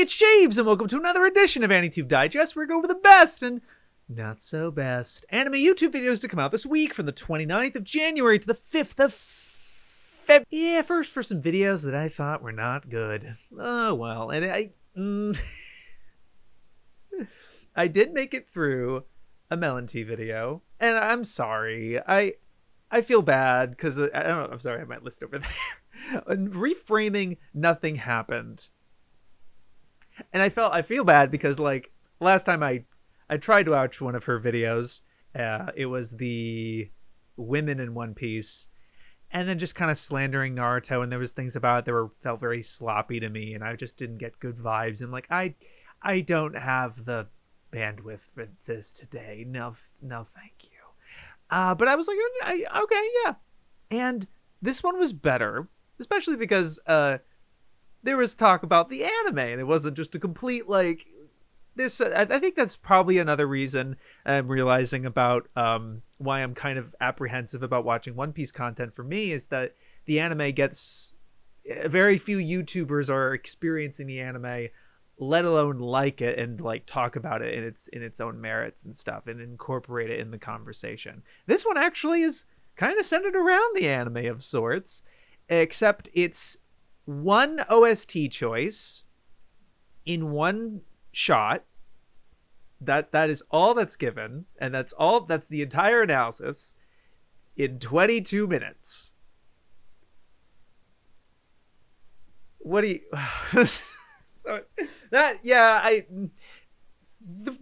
it's Shaves, and welcome to another edition of AniTube Digest, where we go over the best and not so best anime YouTube videos to come out this week from the 29th of January to the 5th of Feb. Yeah, first for some videos that I thought were not good. Oh, well, and I did make it through a MelonTeee video, and I'm sorry. I feel bad because I don't know. I'm sorry, I have my list over there. Reframing Nothing Happened. And I feel bad because, like, last time I tried to watch one of her videos, it was the women in One Piece, and then just kind of slandering Naruto, and there was things about it that felt very sloppy to me, and I just didn't get good vibes. And like, I don't have the bandwidth for this today. No, thank you. But I was like, okay, yeah. And this one was better, especially because there was talk about the anime, and it wasn't just a complete, like, this. I think that's probably another reason I'm realizing about why I'm kind of apprehensive about watching One Piece content for me, is that the anime gets, very few YouTubers are experiencing the anime, let alone like it and like talk about it in its own merits and stuff and incorporate it in the conversation. This one actually is kind of centered around the anime of sorts, except it's one OST choice in one shot. That is all that's given, and that's the entire analysis in 22 minutes. What do you so that, yeah,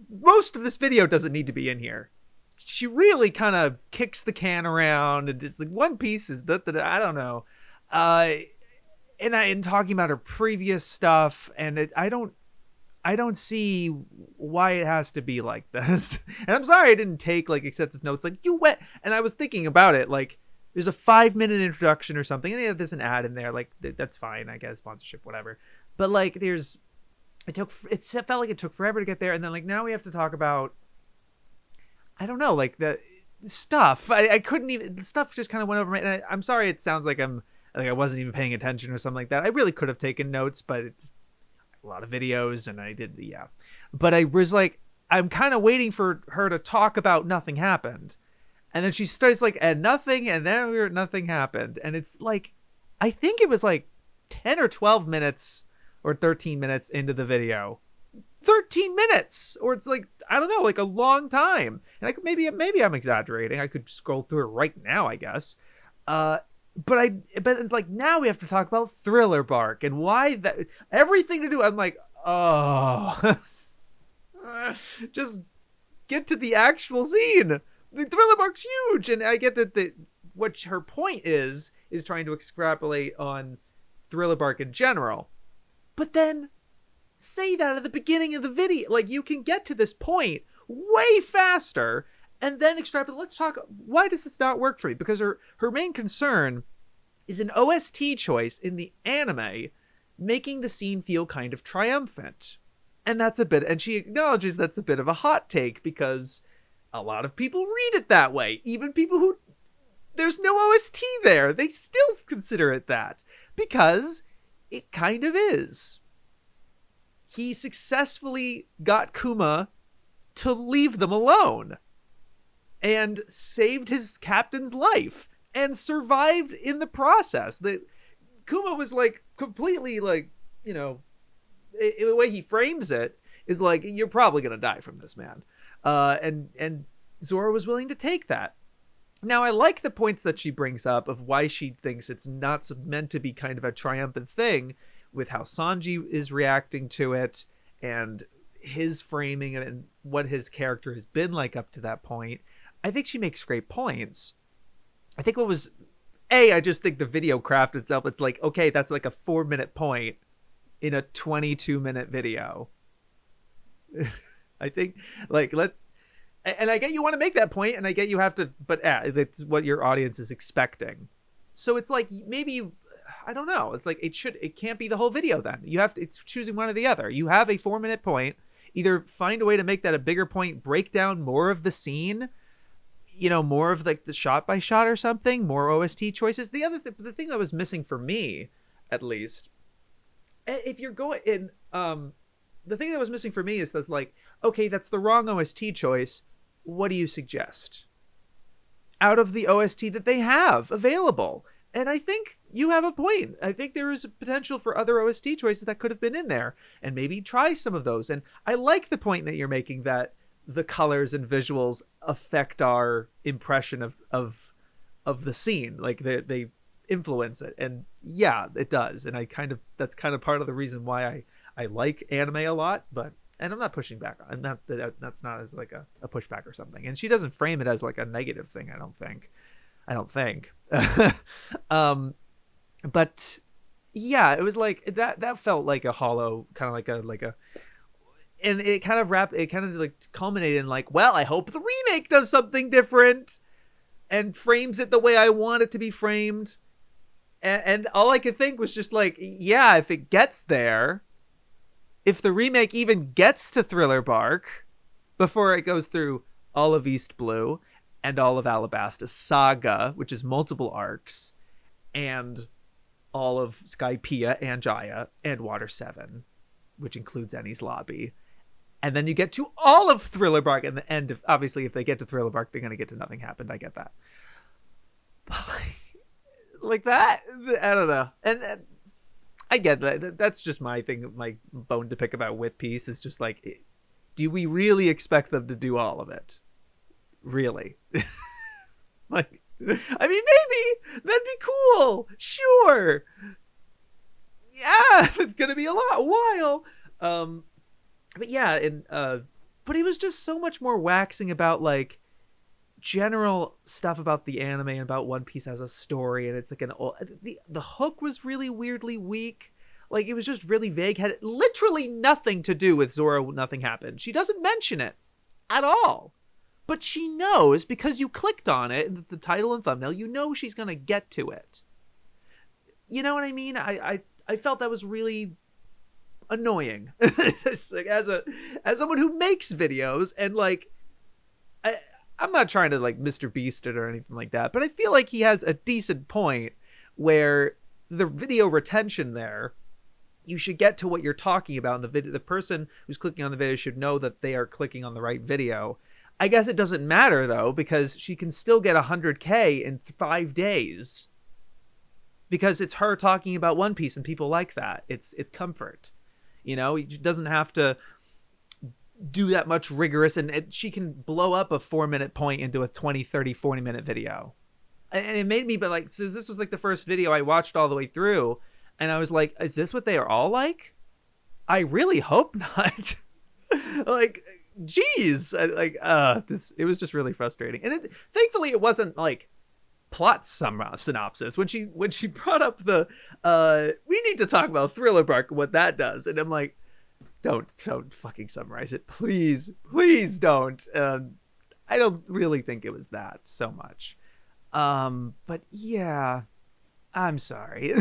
most of this video doesn't need to be in here. She really kind of kicks the can around, and just like One Piece is that I don't know. And talking about her previous stuff, and I don't see why it has to be like this. And I'm sorry I didn't take like extensive notes. Like, you went, and I was thinking about it. Like, there's a 5-minute introduction or something, and there's an ad in there. Like, that's fine, I guess, sponsorship, whatever. But like, it felt like it took forever to get there, and then like now we have to talk about, I don't know, like the stuff. I couldn't even, the stuff just kind of went over my. And I'm sorry, it sounds like I wasn't even paying attention or something like that. I really could have taken notes, but it's a lot of videos, and I did, yeah. But I was like, I'm kind of waiting for her to talk about Nothing Happened, and then she starts like, and nothing, and then nothing happened, and it's like, I think it was like 10 or 12 minutes or 13 minutes into the video. 13 minutes, or it's like, I don't know, like a long time. And I could maybe I'm exaggerating. I could scroll through it right now, I guess. But it's like, now we have to talk about Thriller Bark and why that, everything to do. I'm like, oh, just get to the actual scene. The Thriller Bark's huge, and I get that what her point is trying to extrapolate on Thriller Bark in general. But then say that at the beginning of the video. Like, you can get to this point way faster and then extrapolate. Let's talk, why does this not work for me? Because her main concern is an OST choice in the anime making the scene feel kind of triumphant. And that's a bit, and she acknowledges that's a bit of a hot take because a lot of people read it that way. Even people who, there's no OST there, they still consider it that, because it kind of is. He successfully got Kuma to leave them alone and saved his captain's life and survived in the process. Kuma was like completely, like, you know, the way he frames it is like, you're probably going to die from this, man. And Zoro was willing to take that. Now, I like the points that she brings up of why she thinks it's not meant to be kind of a triumphant thing, with how Sanji is reacting to it and his framing and what his character has been like up to that point. I think she makes great points. I think I just think the video craft itself, it's like, okay, that's like a 4-minute point in a 22-minute video. I think, like, and I get you want to make that point, and I get you have to, but that's what your audience is expecting. So it's like, maybe I don't know. It's like, it can't be the whole video then. It's choosing one or the other. You have a 4-minute point. Either find a way to make that a bigger point, break down more of the scene, you know, more of like the shot by shot or something, more OST choices. The thing that was missing for me, at least, if you're going in, the thing that was missing for me is that's like, okay, that's the wrong OST choice. What do you suggest out of the OST that they have available? And I think you have a point. I think there is a potential for other OST choices that could have been in there, and maybe try some of those. And I like the point that you're making, that the colors and visuals affect our impression of the scene. Like they influence it. And yeah, it does. And that's kind of part of the reason why I like anime a lot, and I'm not pushing back. That's not as like a pushback or something. And she doesn't frame it as like a negative thing, I don't think. But yeah, it was like that felt like a hollow, kind of like a, and it kind of like culminated in like, well, I hope the remake does something different and frames it the way I want it to be framed. And all I could think was just like, yeah, if it gets there, if the remake even gets to Thriller Bark before it goes through all of East Blue and all of Alabasta Saga, which is multiple arcs, and all of Skypiea and Jaya and Water 7, which includes Eni's Lobby. And then you get to all of Thriller Bark, and the end of, obviously, if they get to Thriller Bark, they're going to get to Nothing Happened. I get that. But like that, I don't know. And I get that. That's just my thing, my bone to pick about With Piece is just like, do we really expect them to do all of it? Really? Like, I mean, maybe that'd be cool. Sure. Yeah, it's gonna be a while. But yeah, and but he was just so much more waxing about like general stuff about the anime and about One Piece as a story, and it's like the hook was really weirdly weak. Like, it was just really vague, had literally nothing to do with Zoro Nothing Happened. She doesn't mention it at all. But she knows, because you clicked on it, the title and thumbnail, you know she's going to get to it. You know what I mean? I felt that was really annoying. Like, as someone who makes videos, and like, I'm not trying to like Mr. Beast it or anything like that, but I feel like he has a decent point where the video retention there, you should get to what you're talking about in the video. The person who's clicking on the video should know that they are clicking on the right video. I guess it doesn't matter though, because she can still get 100K in 5 days because it's her talking about One Piece, and people like that. It's comfort, you know. It doesn't have to do that much rigorous, and she can blow up a 4-minute point into a 20, 30, 40-minute video. And it made me, but like, so this was like the first video I watched all the way through, and I was like, is this what they are all like? I really hope not. Like, geez, it was just really frustrating. And thankfully it wasn't like plot synopsis. When she brought up the we need to talk about Thriller Bark, what that does, and I'm like, don't fucking summarize it, please don't. I don't really think it was that so much, but yeah, I'm sorry.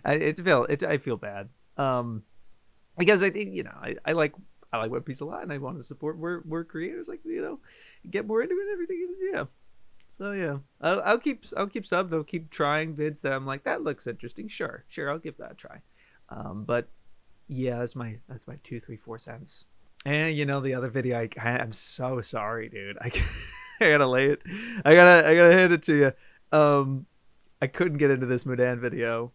I feel bad, because I think, you know, I like One Piece a lot, and I want to support more creators, like, you know, get more into it and everything. Yeah. So yeah, I'll keep subbed. I'll keep trying vids that I'm like, that looks interesting. Sure, I'll give that a try. But yeah, that's my 2, 3, 4 cents. And you know, the other video, I'm so sorry, dude. I gotta lay it. I gotta hand it to you. I couldn't get into this Mudan video.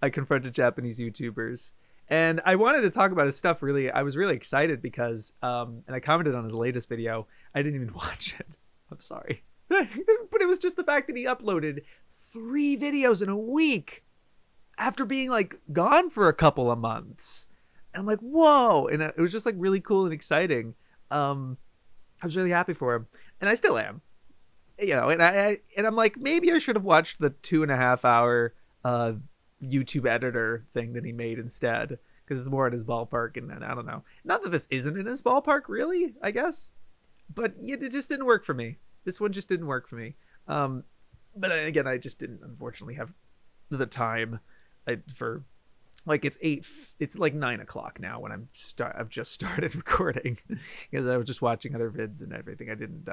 I confronted Japanese YouTubers, and I wanted to talk about his stuff. Really, I was really excited because, and I commented on his latest video. I didn't even watch it. I'm sorry. But it was just the fact that he uploaded 3 videos in a week after being like gone for a couple of months. And I'm like, whoa. And it was just like really cool and exciting. I was really happy for him, and I still am, you know, and I'm like, maybe I should have watched the 2.5 hour, YouTube editor thing that he made instead, because it's more in his ballpark. And I don't know, not that this isn't in his ballpark really, I guess, but it just didn't work for me. This one just didn't work for me. But again, I just didn't, unfortunately, have the time for, like, it's like 9 o'clock now when I've just started recording, because I was just watching other vids and everything. I didn't,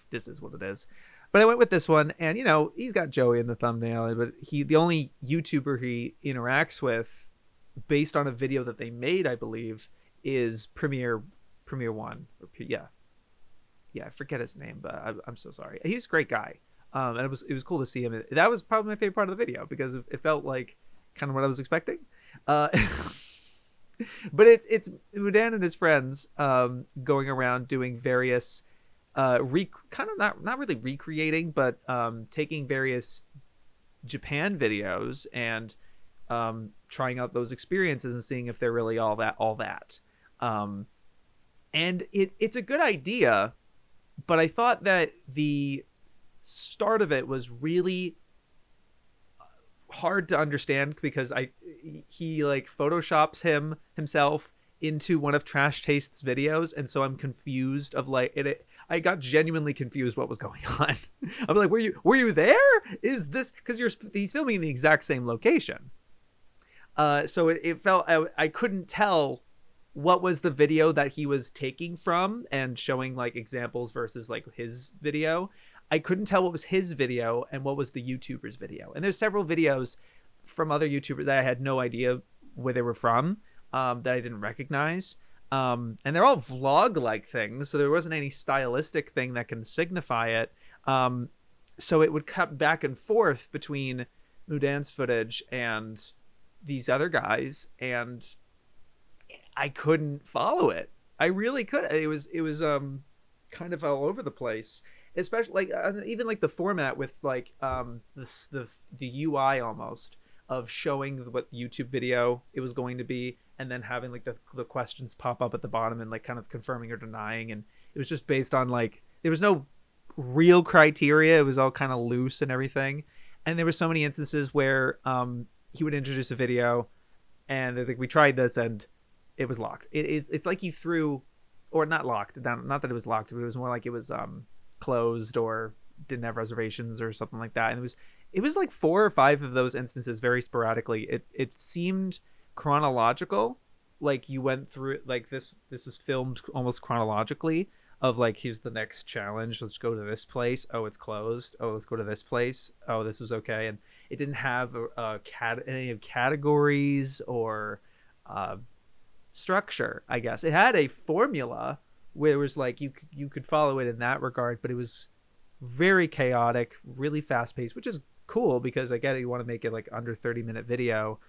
this is what it is. But I went with this one, and you know, he's got Joey in the thumbnail, but the only YouTuber he interacts with based on a video that they made, I believe, is Premiere One. Yeah, I forget his name, but I'm so sorry. He's a great guy, and it was cool to see him. That was probably my favorite part of the video because it felt like kind of what I was expecting. Uh, but it's Mudan and his friends going around doing various kind of not really recreating, but taking various Japan videos and trying out those experiences and seeing if they're really all that. And it's a good idea, but I thought that the start of it was really hard to understand because he like photoshops himself into one of Trash Taste's videos, and so I'm confused of like I got genuinely confused what was going on. I'm like, were you there? Is this because he's filming in the exact same location? So it felt I couldn't tell what was the video that he was taking from and showing like examples versus like his video. I couldn't tell what was his video and what was the YouTuber's video. And there's several videos from other YouTubers that I had no idea where they were from, that I didn't recognize. And they're all vlog-like things, so there wasn't any stylistic thing that can signify it. So it would cut back and forth between Mudan's footage and these other guys, and I couldn't follow it. I really could. It was kind of all over the place, especially like even like the format with like the UI almost of showing what YouTube video it was going to be, and then having like the questions pop up at the bottom and like kind of confirming or denying, and it was just based on like there was no real criteria. It was all kind of loose and everything, and there were so many instances where he would introduce a video and they're like, we tried this and it was locked. It's like he threw, or not locked down, not that it was locked, but it was more like it was closed or didn't have reservations or something like that. And it was like 4 or 5 of those instances very sporadically. It seemed chronological, like you went through like this was filmed almost chronologically of like, here's the next challenge, let's go to this place, oh it's closed, oh let's go to this place, oh this was okay. And it didn't have any of categories or structure, I guess. It had a formula where it was like you could follow it in that regard, but it was very chaotic, really fast paced, which is cool because I get it, you want to make it like under 30-minute video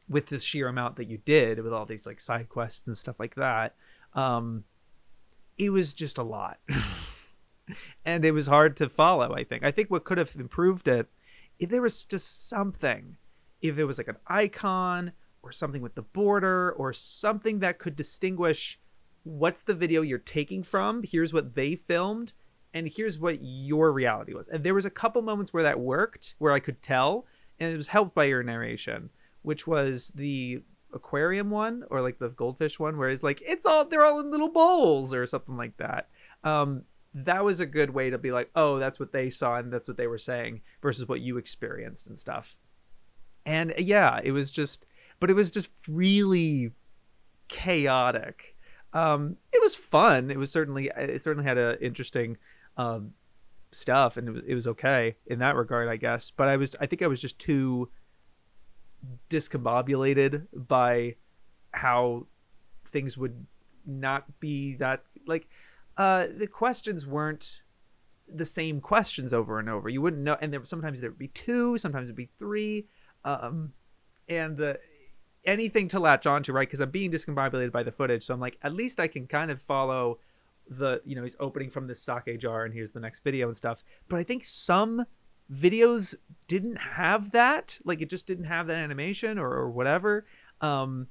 with the sheer amount that you did with all these like side quests and stuff like that. It was just a lot. And it was hard to follow. I think what could have improved it, if there was just something, if it was like an icon or something with the border or something that could distinguish what's the video you're taking from, here's what they filmed, and here's what your reality was. And there was a couple moments where that worked, where I could tell, and it was helped by your narration, which was the aquarium one, or like the goldfish one, where it's like they're all in little bowls or something like that. That was a good way to be like, oh, that's what they saw and that's what they were saying versus what you experienced and stuff. And yeah, it was just really chaotic. It was fun. It certainly had a interesting stuff, and it was okay in that regard, I guess. But I think I was just too discombobulated by how things would not be that like the questions weren't the same questions over and over. You wouldn't know, and sometimes there would be 2, sometimes it'd be 3, and anything to latch onto, right? Because I'm being discombobulated by the footage, so I'm like, at least I can kind of follow he's opening from this sake jar and here's the next video and stuff. But I think some videos didn't have that, like it just didn't have that animation or whatever, and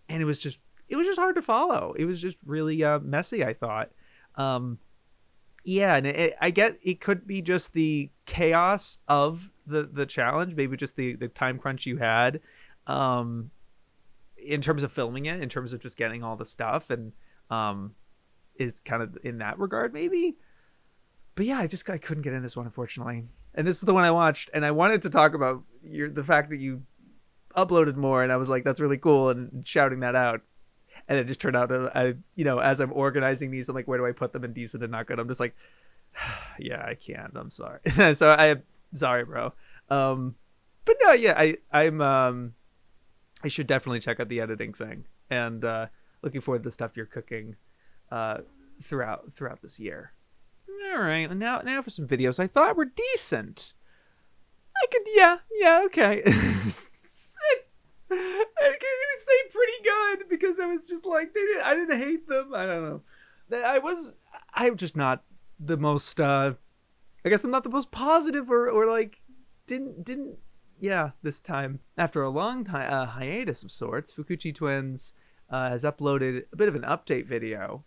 it was just hard to follow. It was just really messy, I thought. Yeah, and I get it could be just the chaos of the challenge, maybe just the time crunch you had in terms of filming it, in terms of just getting all the stuff, and is kind of in that regard maybe. But yeah, I couldn't get in this one, unfortunately. And this is the one I watched, and I wanted to talk about the fact that you uploaded more, and I was like, that's really cool, and shouting that out. And it just turned out, as I'm organizing these, I'm like, where do I put them in decent and not good? I'm just like, yeah, I can't. I'm sorry. So sorry, bro. But no, yeah, I'm I should definitely check out the editing thing, and looking forward to the stuff you're cooking uh, throughout this year. All right, now for some videos I thought were decent. I could, yeah, okay. I can't even say pretty good because I was just like I didn't hate them. I don't know. I'm just not the most. I guess I'm not the most positive or like didn't. Yeah, this time after a long time hiatus of sorts, Fukuchi Twins has uploaded a bit of an update video.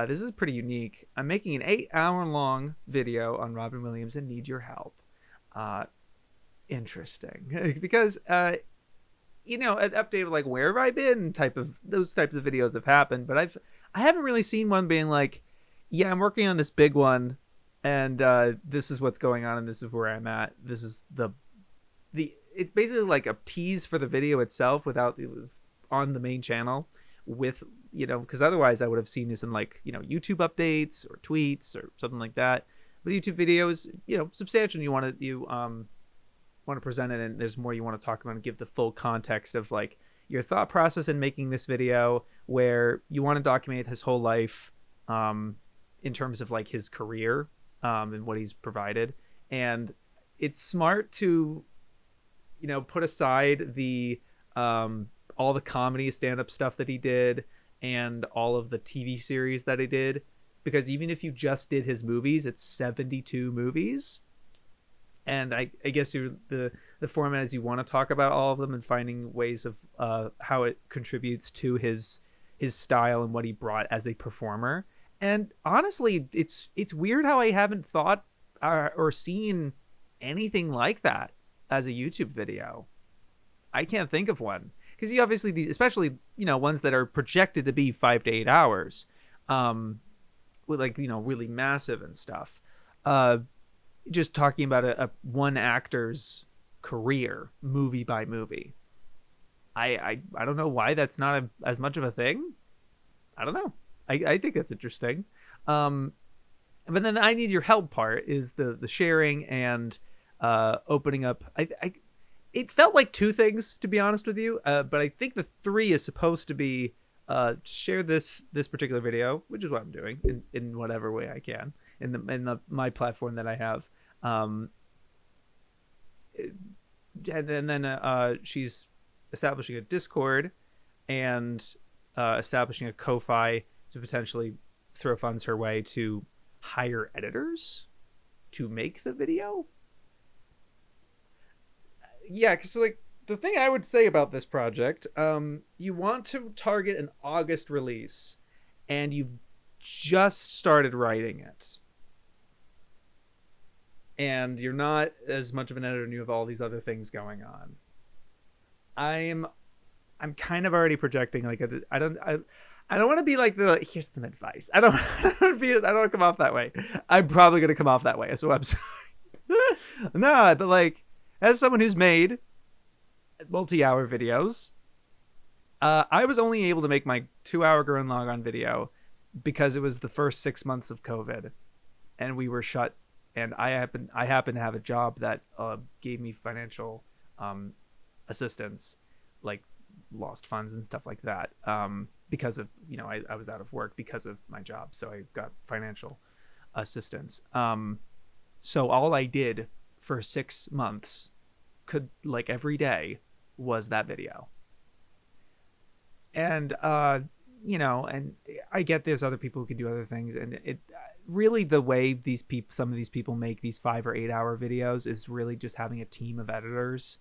This is pretty unique. I'm making an 8-hour long video on Robin Williams and Need Your Help. Interesting because an update of like where have I been those types of videos have happened, but I haven't really seen one being like, yeah, I'm working on this big one, and this is what's going on, and this is where I'm at. This is the it's basically like a tease for the video itself on the main channel with because otherwise I would have seen this in like YouTube updates or tweets or something like that. But YouTube video is substantial. And you want to present it, and there's more you want to talk about and give the full context of like your thought process in making this video, where you want to document his whole life in terms of like his career and what he's provided. And it's smart to put aside the all the comedy stand-up stuff that he did and all of the TV series that he did, because even if you just did his movies, it's 72 movies. And I guess the format is you want to talk about all of them and finding ways of how it contributes to his style and what he brought as a performer. And honestly, it's weird how I haven't thought or seen anything like that as a YouTube video. I can't think of one, because you obviously especially ones that are projected to be 5 to 8 hours, with like really massive and stuff. Just talking about a one actor's career, movie by movie. I don't know why that's not as much of a thing. I don't know. I think that's interesting. But then the I Need Your Help part is the sharing and opening up. It felt like two things, to be honest with you. But I think the three is supposed to be share this particular video, which is what I'm doing in whatever way I can in my platform that I have. And then she's establishing a Discord and establishing a Ko-Fi to potentially throw funds her way to hire editors to make the video. Yeah, because like the thing I would say about this project, you want to target an August release, and you've just started writing it, and you're not as much of an editor, and you have all these other things going on. I'm kind of already projecting like I don't want to be like here's some advice. I don't want to come off that way. I'm probably gonna come off that way, so I'm sorry. No, but like, as someone who's made multi-hour videos, I was only able to make my 2-hour Gurren Lagann video because it was the first 6 months of COVID, and we were shut. And I happen to have a job that gave me financial assistance, like lost funds and stuff like that, because of I was out of work because of my job, so I got financial assistance. So all I did for 6 months, like every day, was that video. And and I get there's other people who can do other things, and it really, the way some of these people make these 5 or 8 hour videos is really just having a team of editors,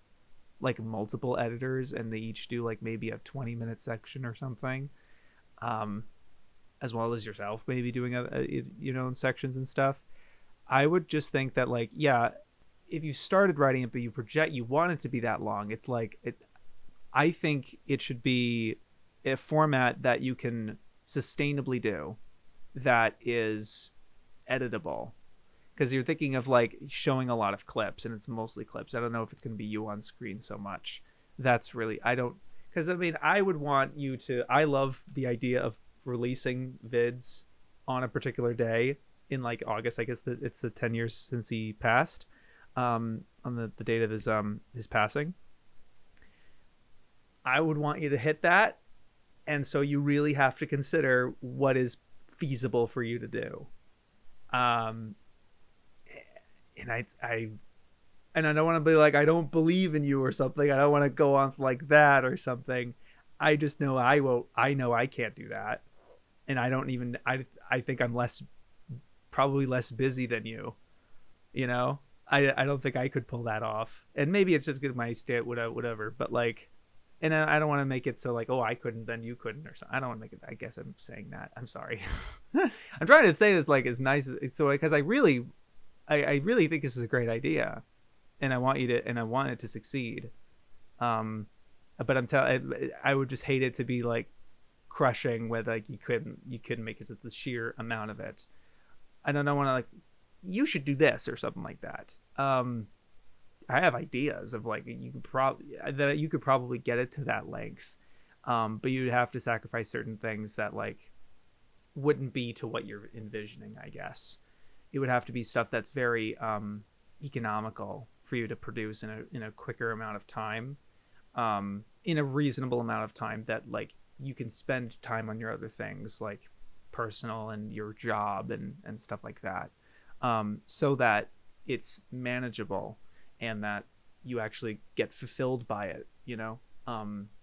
like multiple editors, and they each do like maybe a 20-minute section or something, as well as yourself maybe doing sections and stuff. I would just think that like, yeah, if you started writing it but you want it to be that long, it's like I think it should be a format that you can sustainably do, that is editable, because you're thinking of like showing a lot of clips, and it's mostly clips. I don't know if it's going to be you on screen so much. That's really, because I would want you to, I love the idea of releasing vids on a particular day in like August. I guess it's the 10 years since he passed, on the date of his passing. I would want you to hit that. And so you really have to consider what is feasible for you to do. And I don't want to be like, I don't believe in you or something. I don't want to go on like that or something. I just know I won't. I know I can't do that. And I don't even, I think I'm probably less busy than you, you know? I don't think I could pull that off. And maybe it's just good my state, whatever. But like, and I don't want to make it so like, oh, I couldn't, then you couldn't, or something. I don't want to make it. I guess I'm saying that. I'm sorry. I'm trying to say this like as nice as so, because I really think this is a great idea, and I want it to succeed. But I would just hate it to be like crushing with like you couldn't make it the sheer amount of it. I don't want to like, you should do this or something like that. I have ideas of like you could probably get it to that length, but you'd have to sacrifice certain things that like wouldn't be to what you're envisioning. I guess it would have to be stuff that's very economical for you to produce in a quicker amount of time, in a reasonable amount of time that like you can spend time on your other things like personal and your job and stuff like that, so that it's manageable and that you actually get fulfilled by it, you know?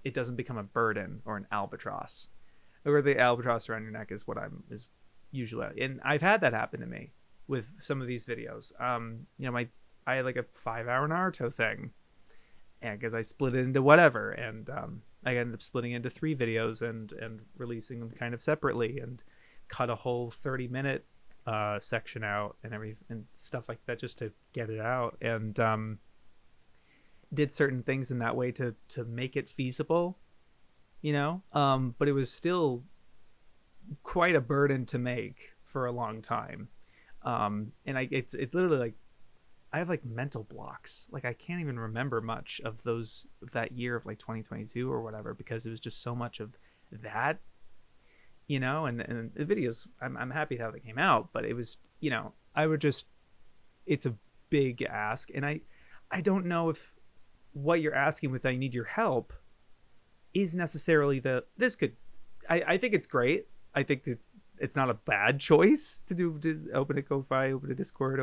It doesn't become a burden or an albatross. Or the albatross around your neck is what is usually, and I've had that happen to me with some of these videos. You know, I had like a 5-hour Naruto thing, and because I split it into whatever, and I ended up splitting it into 3 videos and releasing them kind of separately, and cut a whole 30-minute section out and everything and stuff like that just to get it out, and did certain things in that way to make it feasible, you know, but it was still quite a burden to make for a long time, and it's literally like I have like mental blocks, like I can't even remember much of that year of like 2022 or whatever, because it was just so much of that, you know. And the videos, I'm happy how they came out, but it was, you know, it's a big ask, and I don't know if what you're asking with I need your help is necessarily I think it's great. I think that it's not a bad choice to open a Ko-Fi, open a Discord,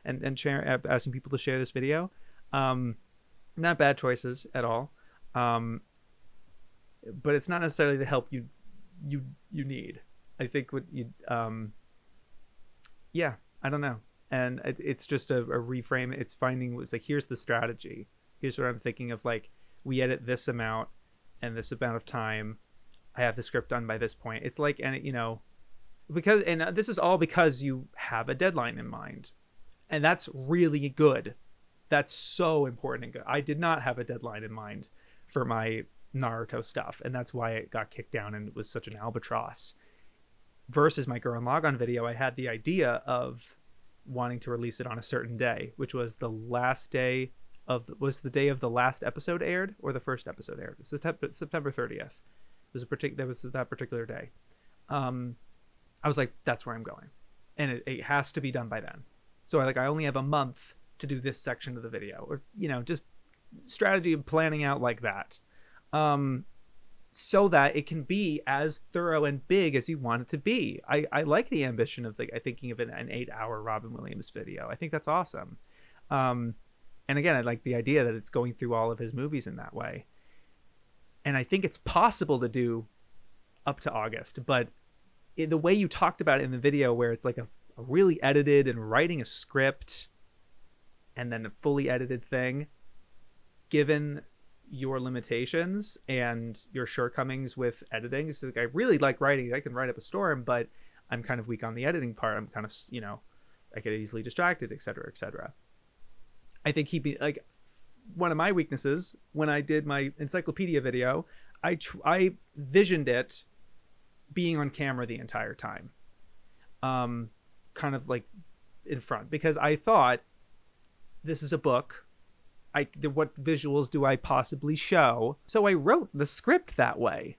and share, asking people to share this video. Not bad choices at all. But it's not necessarily the help you need. I think what you yeah, I don't know. And it's just a reframe. It's like, here's the strategy. Here's what I'm thinking of, like, we edit this amount and this amount of time. I have the script done by this point. It's like, and you know, and this is all because you have a deadline in mind. And that's really good. That's so important and good. I did not have a deadline in mind for my Naruto stuff, and that's why it got kicked down and it was such an albatross. Versus my Gurren Lagann video, I had the idea of wanting to release it on a certain day, which was the day of the last episode aired, or the first episode aired. September 30th. That was that particular day. I was like, that's where I'm going, and it has to be done by then. So I only have a month to do this section of the video, or, you know, just strategy of planning out like that, so that it can be as thorough and big as you want it to be. I like the ambition of thinking of an 8-hour Robin Williams video. I think that's awesome. And again, I like the idea that it's going through all of his movies in that way. And I think it's possible to do up to August, but the way you talked about it in the video, where it's like a really edited and writing a script and then a fully edited thing, given your limitations and your shortcomings with editing. So like, I really like writing. I can write up a storm, but I'm kind of weak on the editing part. I'm kind of, you know, I get easily distracted, etc., etc. I think he'd be like, one of my weaknesses when I did my encyclopedia video, I visioned it being on camera the entire time, kind of like in front, because I thought, this is a book. What visuals do I possibly show? So I wrote the script that way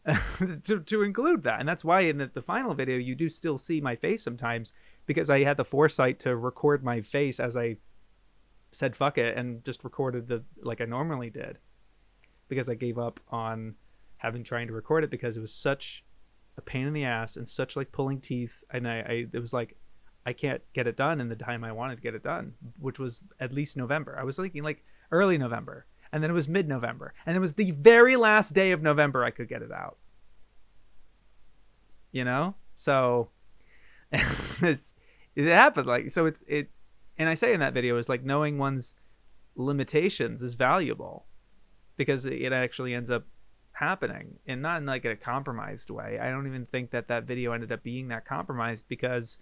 to include that. And that's why in the final video, you do still see my face sometimes, because I had the foresight to record my face as I said fuck it and just recorded like I normally did. because I gave up on trying to record it because it was such a pain in the ass and such like pulling teeth. And it was like, I can't get it done in the time I wanted to get it done, which was at least November. I was thinking like early November, and then it was mid-November, and it was the very last day of November I could get it out. You know? So it happened. Like, so and I say in that video is like knowing one's limitations is valuable because it actually ends up happening, and not in like a compromised way. I don't even think that video ended up being that compromised, because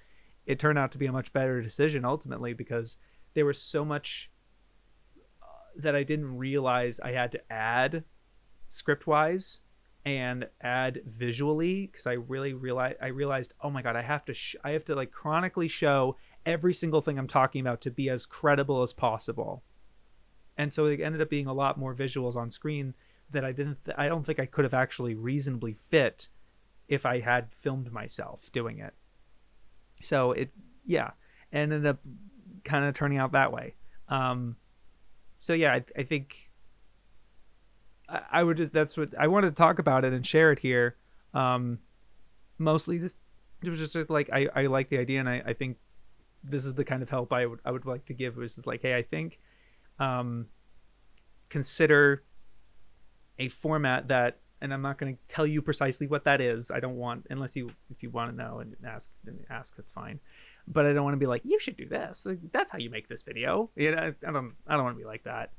it turned out to be a much better decision ultimately, because there was so much that I didn't realize I had to add script wise and add visually, because I realized, oh my god, I have to like chronically show every single thing I'm talking about to be as credible as possible. And so it ended up being a lot more visuals on screen that I don't think I could have actually reasonably fit if I had filmed myself doing it. So it ended up kind of turning out that way. So yeah, I think I would just, that's what I wanted to talk about it and share it here. Mostly just, it was just like, I like the idea, and I think this is the kind of help I would like to give, which is like, hey, I think consider a format that, and I'm not going to tell you precisely what that is. I don't want, if you want to know and ask, that's fine. But I don't want to be like, you should do this. Like, that's how you make this video. You know, I don't want to be like that.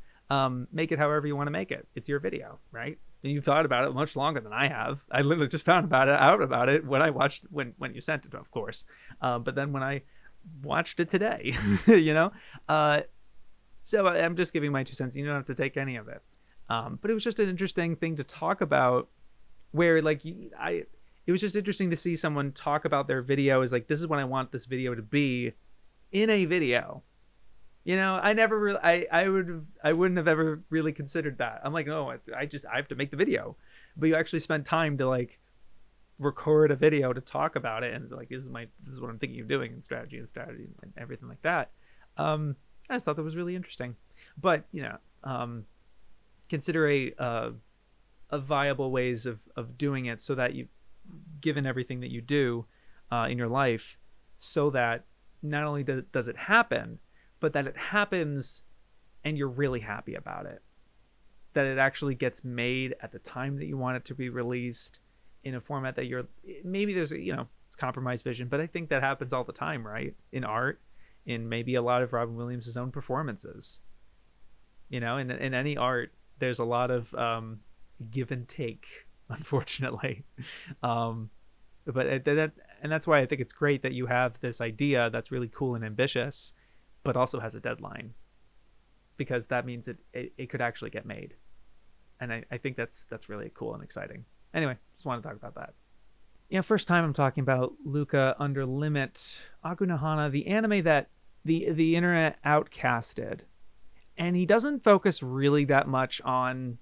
Make it however you want to make it. It's your video, right? And you've thought about it much longer than I have. I literally just found out about it when I watched, when you sent it, of course. But then when I watched it today, you know? So I'm just giving my 2 cents. You don't have to take any of it. But it was just an interesting thing to talk about, where like it was just interesting to see someone talk about their video as like, this is what I want this video to be in a video. You know, I never really, I wouldn't have ever really considered that. I'm like, no, I have to make the video. But you actually spend time to like record a video to talk about it, and like, this is what I'm thinking of doing, and strategy and everything like that. I just thought that was really interesting. But you know, consider a viable ways of doing it, so that you've given everything that you do in your life, so that not only does it happen, but that it happens and you're really happy about it, that it actually gets made at the time that you want it to be released, in a format that maybe there's it's compromised vision, but I think that happens all the time, right? In art, in maybe a lot of Robin Williams' own performances, in any art, there's a lot of give and take, unfortunately. But that's why I think it's great that you have this idea that's really cool and ambitious, but also has a deadline, because that means it could actually get made. And I think that's really cool and exciting. Anyway, just want to talk about that. First time I'm talking about Luca Under Limit, Akunohana, the anime that the internet outcasted. And he doesn't focus really that much on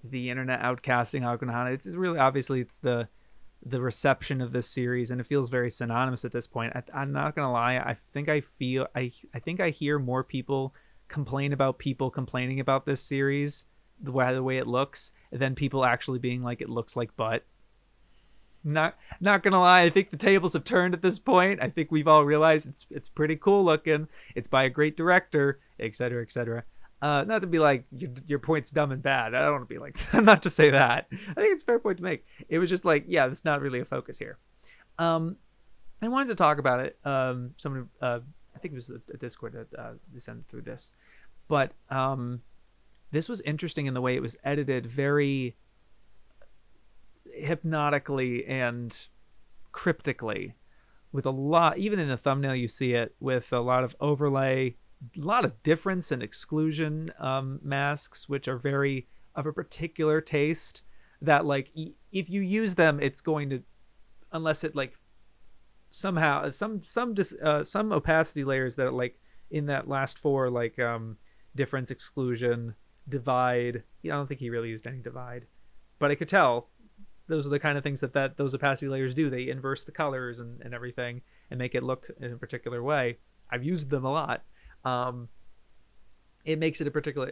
the internet outcasting Akunohana. It's really, obviously, it's the reception of this series, and it feels very synonymous at this point. I'm not gonna lie, I think I hear more people complain about people complaining about this series, the way it looks, than people actually being like, it looks like butt. Not gonna lie, I think the tables have turned at this point. I think we've all realized it's pretty cool looking, it's by a great director, etc., etc. Not to be like, your point's dumb and bad. I don't want to be like, not to say that. I think it's a fair point to make. It was just like, yeah, that's not really a focus here. I wanted to talk about it. Someone, I think it was a Discord that they sent through this, but this was interesting in the way it was edited, very hypnotically and cryptically, with a lot, even in the thumbnail you see it, with a lot of overlay, a lot of difference and exclusion masks, which are very of a particular taste, that like if you use them, it's going to, unless it like somehow some opacity layers that like in that last 4, like difference, exclusion, divide. I don't think he really used any divide, but I could tell those are the kind of things that those opacity layers do. They inverse the colors and everything and make it look in a particular way. I've used them a lot. It makes it a particular,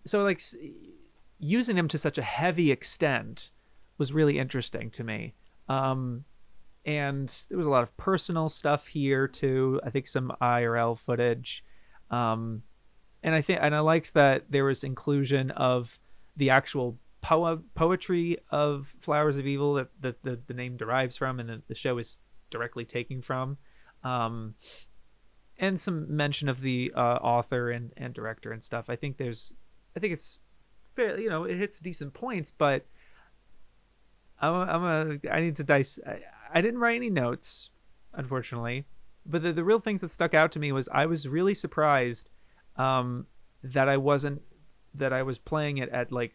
so like using them to such a heavy extent was really interesting to me. And there was a lot of personal stuff here too. I think some IRL footage. And I liked that there was inclusion of the actual poetry of Flowers of Evil that the name derives from, and the show is directly taken from. And some mention of the author and director and stuff. I think it's fair, it hits decent points, but I need to dice. I didn't write any notes, unfortunately, but the real things that stuck out to me was I was really surprised that I was playing it at like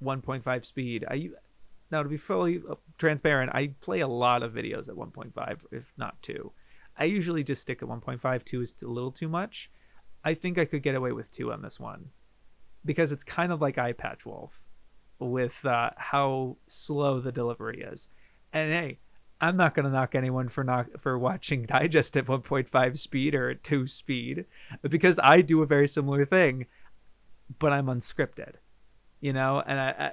1.5 speed. Now, to be fully transparent, I play a lot of videos at 1.5, if not 2. I usually just stick at 1.5. 2 is a little too much. I think I could get away with 2 on this one because it's kind of like Eye Patch Wolf with how slow the delivery is. And hey, I'm not going to knock anyone for watching Digest at 1.5 speed or at 2 speed, because I do a very similar thing, but I'm unscripted, and I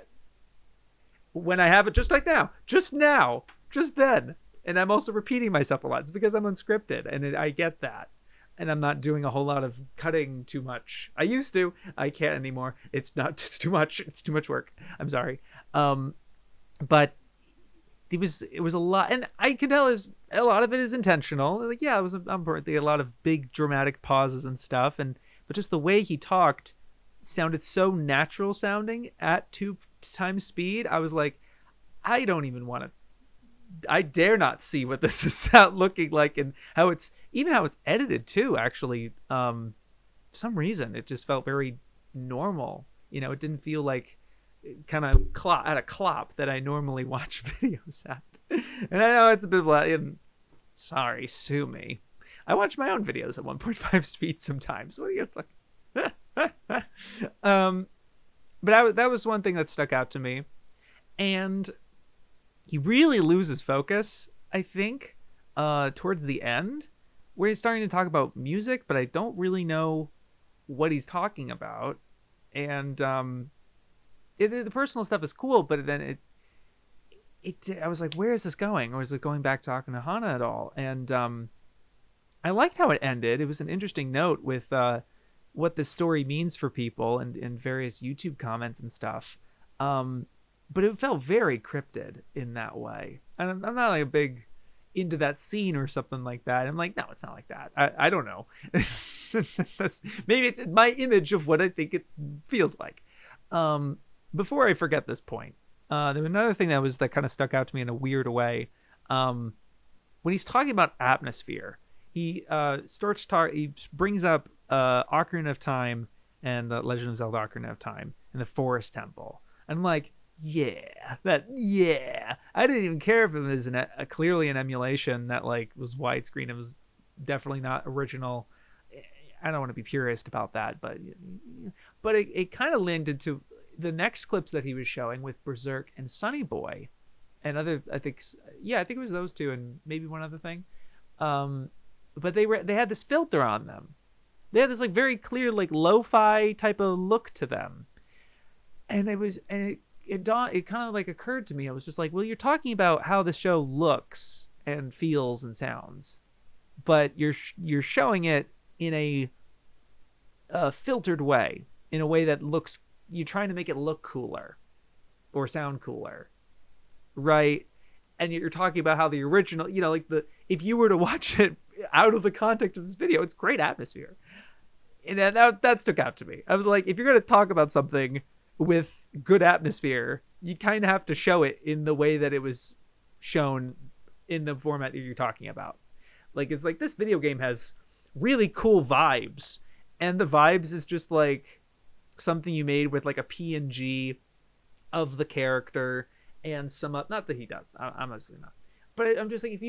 when I have it just like now, just then, and I'm also repeating myself a lot. It's because I'm unscripted, and I get that, and I'm not doing a whole lot of cutting too much. I used to. I can't anymore. It's too much. It's too much work. I'm sorry. But it was a lot, and I can tell a lot of it is intentional. Like, yeah, it was a lot of big dramatic pauses and stuff, but just the way he talked sounded so natural sounding at 2 times speed. I was like, I don't even want to. I dare not see what this is looking like, and how it's edited too. Actually, for some reason it just felt very normal. It didn't feel like kind of at a clop that I normally watch videos at. And I know it's a bit of sorry, sue me. I watch my own videos at 1.5 speed sometimes. What are you fucking? But that was one thing that stuck out to me, and he really loses focus, I think, towards the end, where he's starting to talk about music, but I don't really know what he's talking about. And the personal stuff is cool, but then I was like, where is this going? Or is it going back to Akanohana at all? And I liked how it ended. It was an interesting note with what this story means for people and various YouTube comments and stuff. But it felt very cryptid in that way. And I'm not like a big into that scene or something like that. I'm like, no, it's not like that. I don't know. Maybe it's my image of what I think it feels like. Before I forget this point, there was another thing that kind of stuck out to me in a weird way. When he's talking about atmosphere, he brings up Ocarina of Time and the Legend of Zelda Ocarina of Time and the Forest Temple. And I'm like, I didn't even care if it was clearly an emulation that like was widescreen. It was definitely not original. I don't want to be purist about that, but it kind of linked into the next clips that he was showing with Berserk and Sunny Boy and other. I think it was those two and maybe one other thing. But they had this filter on them. They had this like very clear like lo-fi type of look to them, and it kind of like occurred to me. I was just like, well, you're talking about how the show looks and feels and sounds, but you're showing it in a filtered way, in a way that looks, you're trying to make it look cooler or sound cooler, right? And you're talking about how the original, if you were to watch it out of the context of this video, it's great atmosphere. And that stuck out to me. I was like, if you're going to talk about something with good atmosphere, you kind of have to show it in the way that it was shown in the format that you're talking about. Like, it's like this video game has really cool vibes, and the vibes is just like something you made with like a PNG of the character and some not that he does. I'm honestly not, but I'm just like, if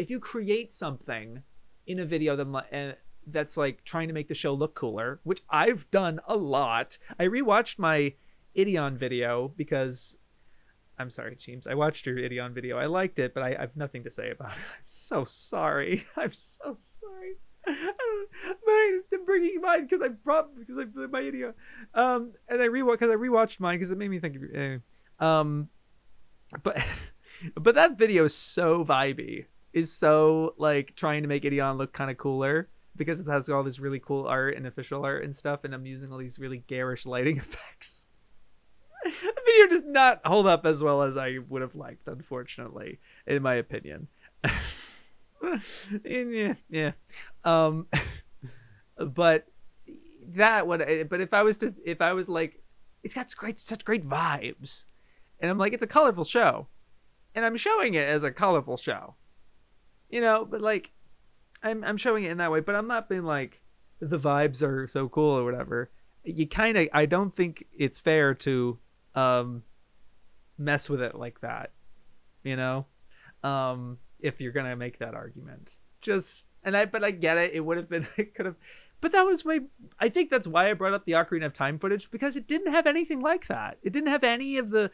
you create something in a video that's like trying to make the show look cooler, which I've done a lot. I rewatched my Ideon video because, I'm sorry, James, I watched your Ideon video. I liked it, but I have nothing to say about it. I'm so sorry. I'm bringing mine because I put my video, and I rewatched mine because it made me think of you. But but that video is so vibey, is so like trying to make Ideon look kind of cooler because it has all this really cool art and official art and stuff, and I'm using all these really garish lighting effects. The video does not hold up as well as I would have liked, unfortunately, in my opinion. yeah. But that would. But if I was like, it's got such great vibes, and I'm like, it's a colorful show, and I'm showing it as a colorful show, But like, I'm showing it in that way, but I'm not being like, the vibes are so cool or whatever. I don't think it's fair to mess with it like that, if you're gonna make that argument. But I get it. It would have been, it could have, but I think that's why I brought up the Ocarina of Time footage, because it didn't have anything like that. It didn't have any of the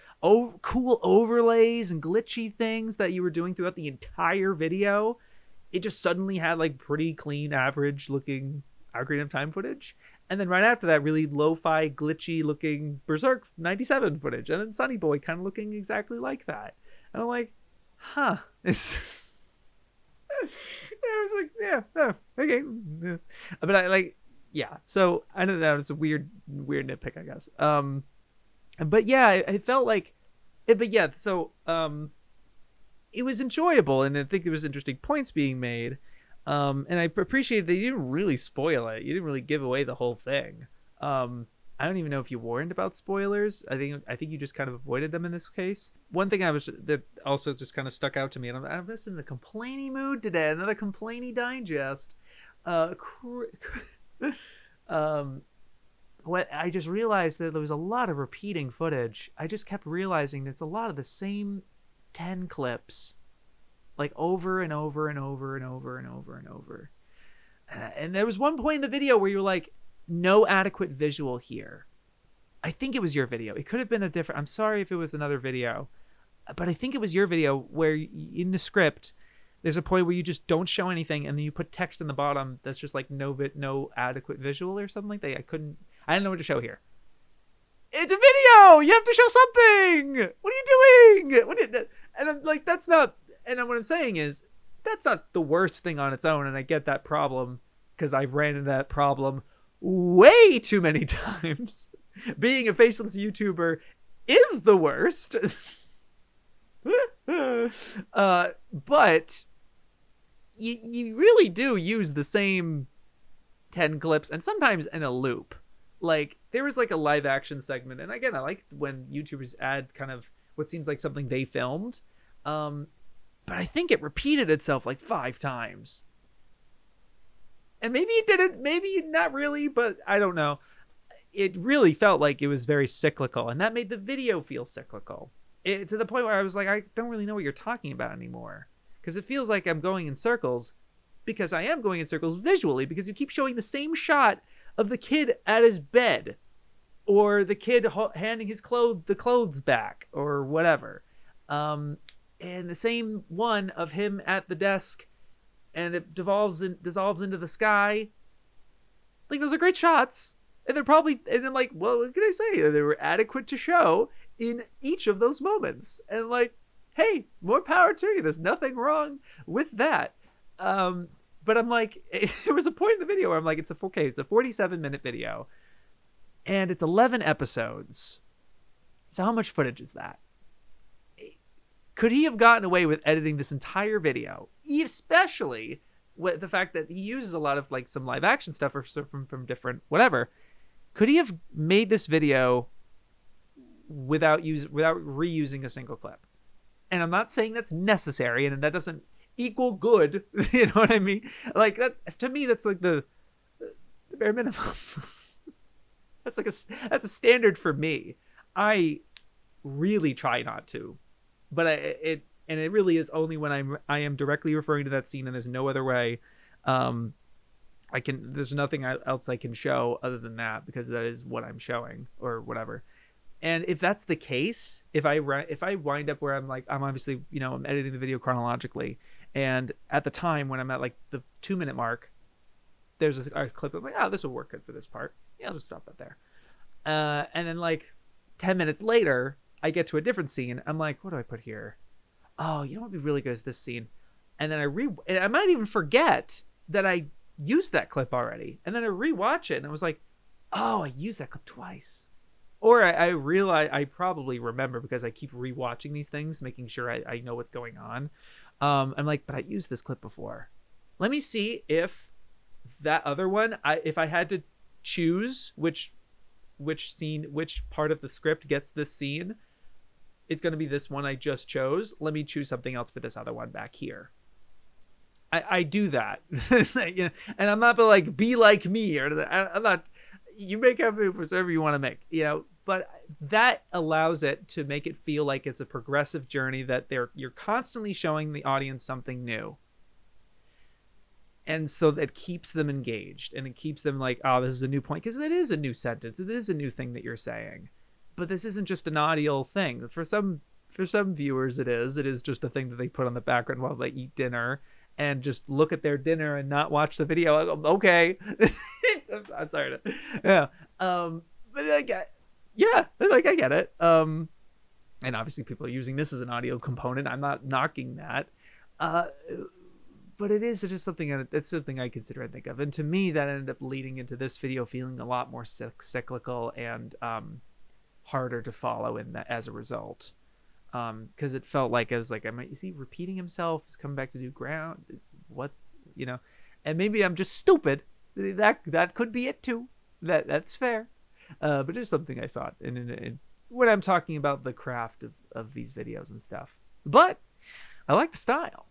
cool overlays and glitchy things that you were doing throughout the entire video. It just suddenly had like pretty clean, average looking Ocarina of Time footage. And then right after that, really lo-fi, glitchy looking Berserk 97 footage. And then Sunny Boy kind of looking exactly like that. And I'm like, huh. I was like, yeah, okay. Yeah. But so I don't know. It's a weird nitpick, I guess. But yeah, it felt like, it was enjoyable. And I think there was interesting points being made. And I appreciate that you didn't really spoil it. You didn't really give away the whole thing. I don't even know if you warned about spoilers. I think you just kind of avoided them in this case. One thing that also just kind of stuck out to me, and I'm just in the complaining mood today. Another complaining digest. What I just realized that there was a lot of repeating footage. I just kept realizing it's a lot of the same 10 clips. Like over and over and over and over and over and over. And there was one point in the video where you're like, no adequate visual here. I think it was your video. It could have been I'm sorry if it was another video, but I think it was your video where in the script, there's a point where you just don't show anything and then you put text in the bottom that's just like no adequate visual or something like that. I didn't know what to show here. It's a video! You have to show something! What are you doing? And I'm like, that's not... And what I'm saying is, that's not the worst thing on its own, and I get that problem, because I've ran into that problem way too many times. Being a faceless YouTuber is the worst. But you really do use the same 10 clips, and sometimes in a loop. Like, there was like a live action segment, and again, I like when YouTubers add kind of what seems like something they filmed. But I think it repeated itself like 5 times. And maybe it didn't, maybe not really, but I don't know. It really felt like it was very cyclical, and that made the video feel cyclical. To the point where I was like, I don't really know what you're talking about anymore. Because it feels like I'm going in circles, because I am going in circles visually, because you keep showing the same shot of the kid at his bed, or the kid handing the clothes back, or whatever. And the same one of him at the desk, and it dissolves into the sky. Like, those are great shots, and then like, well, what can I say? They were adequate to show in each of those moments, and like, hey, more power to you. There's nothing wrong with that. But I'm like, there was a point in the video where I'm like, it's a 47-minute video, and it's 11 episodes. So how much footage is that? Could he have gotten away with editing this entire video, especially with the fact that he uses a lot of like some live action stuff or from different whatever? Could he have made this video without reusing a single clip? And I'm not saying that's necessary, and that doesn't equal good. You know what I mean? Like, that to me, that's like the bare minimum. That's a standard for me. I really try not to. But it really is only when I am directly referring to that scene, and there's no other way. There's nothing else I can show other than that, because that is what I'm showing or whatever. And if that's the case, if I wind up where I'm obviously, I'm editing the video chronologically, and at the time when I'm at like the 2-minute mark, there's a clip of like, oh, this will work good for this part. Yeah, I'll just stop that there. And then like 10 minutes later, I get to a different scene. I'm like, what do I put here? Oh, you know what would be really good is this scene. And then and I might even forget that I used that clip already. And then I rewatch it and I was like, oh, I used that clip twice. Or I realize I probably remember because I keep rewatching these things, making sure I know what's going on. I'm like, but I used this clip before. Let me see if that other one, if I had to choose which scene, which part of the script gets this scene, it's going to be this one I just chose. Let me choose something else for this other one back here. I do that. You know, and I'm not like, be like me, or I'm not, you make up whatever you want to make, you know, but that allows it to make it feel like it's a progressive journey, that you're constantly showing the audience something new. And so that keeps them engaged, and it keeps them like, oh, this is a new point, because it is a new sentence. It is a new thing that you're saying. But this isn't just an audio thing. For some viewers, it is just a thing that they put on the background while they eat dinner and just look at their dinner and not watch the video. I go, okay. I'm sorry. Yeah. But I get it. And obviously people are using this as an audio component. I'm not knocking that. But it's just something, it's something I consider and think of. And to me, that ended up leading into this video feeling a lot more cyclical and harder to follow in that as a result. Because it felt like, I was like, is he repeating himself? He's coming back to new ground? What's, you know? And maybe I'm just stupid. That could be it too. That's fair. But just something I thought in when I'm talking about the craft of these videos and stuff. But I like the style.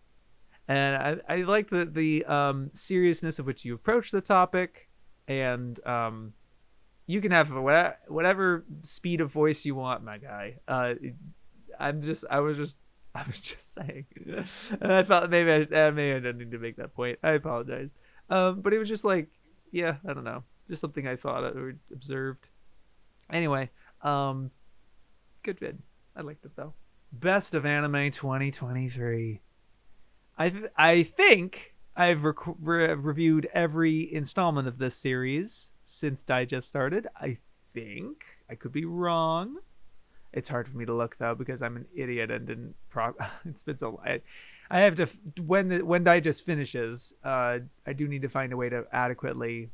And I like the seriousness of which you approach the topic, and you can have whatever speed of voice you want, my guy. I was just saying, and I felt maybe I didn't need to make that point. I apologize. But it was just like, yeah, I don't know, just something I thought or observed. Anyway, good vid. I liked it though. Best of Anime 2023. I think I've reviewed every installment of this series since Digest started. I think. I could be wrong. It's hard for me to look though because I'm an idiot and didn't. It's been so. I have to when Digest finishes. I do need to find a way to adequately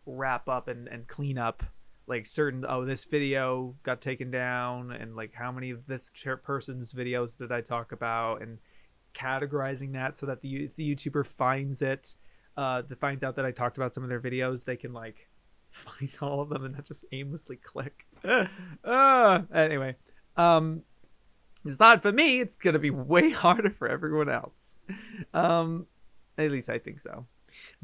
wrap up and clean up like certain. Oh, this video got taken down, and like how many of this person's videos did I talk about, and categorizing that so that the YouTuber finds it, finds out that I talked about some of their videos, they can like find all of them and not just aimlessly click. Anyway, it's not for me. It's gonna be way harder for everyone else. At least I think so.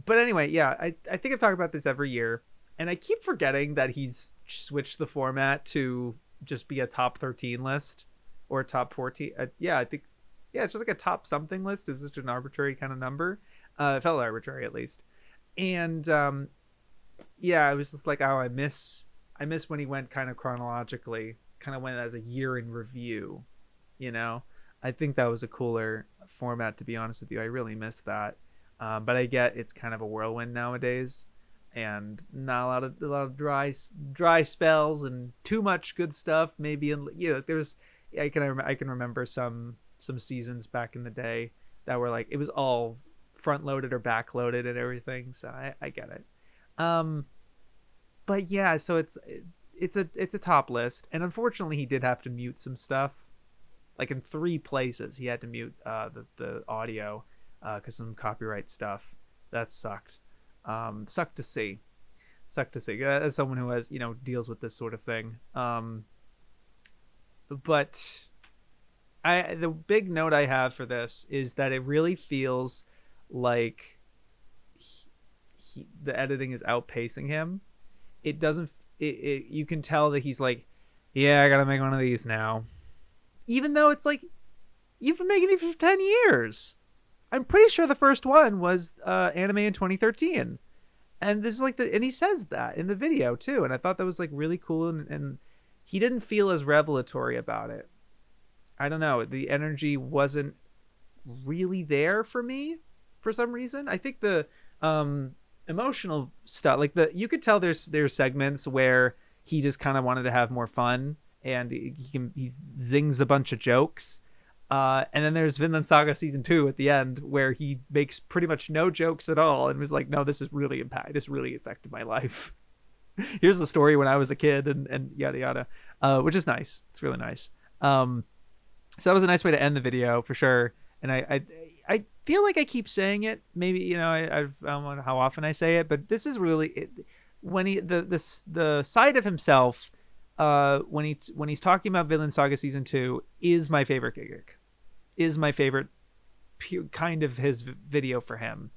But anyway, yeah, I think I've talked about this every year, and I keep forgetting that he's switched the format to just be a top 13 list or a top 14. Yeah, I think. Yeah, it's just like a top something list. It's just an arbitrary kind of number. It felt arbitrary at least. And yeah, I was just like, oh, I miss when he went kind of chronologically, kind of went as a year in review. You know, I think that was a cooler format, to be honest with you. I really miss that. But I get it's kind of a whirlwind nowadays, and not a lot of dry spells and too much good stuff. Maybe there's I can remember some seasons back in the day that were like it was all front loaded or back loaded and everything, so I get it. But yeah, so it's a top list, and unfortunately he did have to mute some stuff, like in 3 places he had to mute the audio because some copyright stuff that sucked. Sucked to see as someone who has deals with this sort of thing. But the big note I have for this is that it really feels like the editing is outpacing him. It doesn't. You can tell that he's like, yeah, I gotta make one of these now, even though it's like you've been making these for 10 years. I'm pretty sure the first one was anime in 2013, and this is like and he says that in the video too, and I thought that was like really cool, and he didn't feel as revelatory about it. I don't know. The energy wasn't really there for me for some reason. I think the emotional stuff. Like you could tell there's segments where he just kind of wanted to have more fun, and he zings a bunch of jokes. And then there's Vinland Saga season 2 at the end, where he makes pretty much no jokes at all, and was like, "No, this really affected my life. Here's the story when I was a kid," and yada yada, which is nice. It's really nice. So that was a nice way to end the video for sure. And I feel like I keep saying it. Maybe I don't know how often I say it, but this is really it. When the side of himself, when he's talking about Vinland Saga season 2, is my favorite Gigguk, is my favorite kind of his video for him,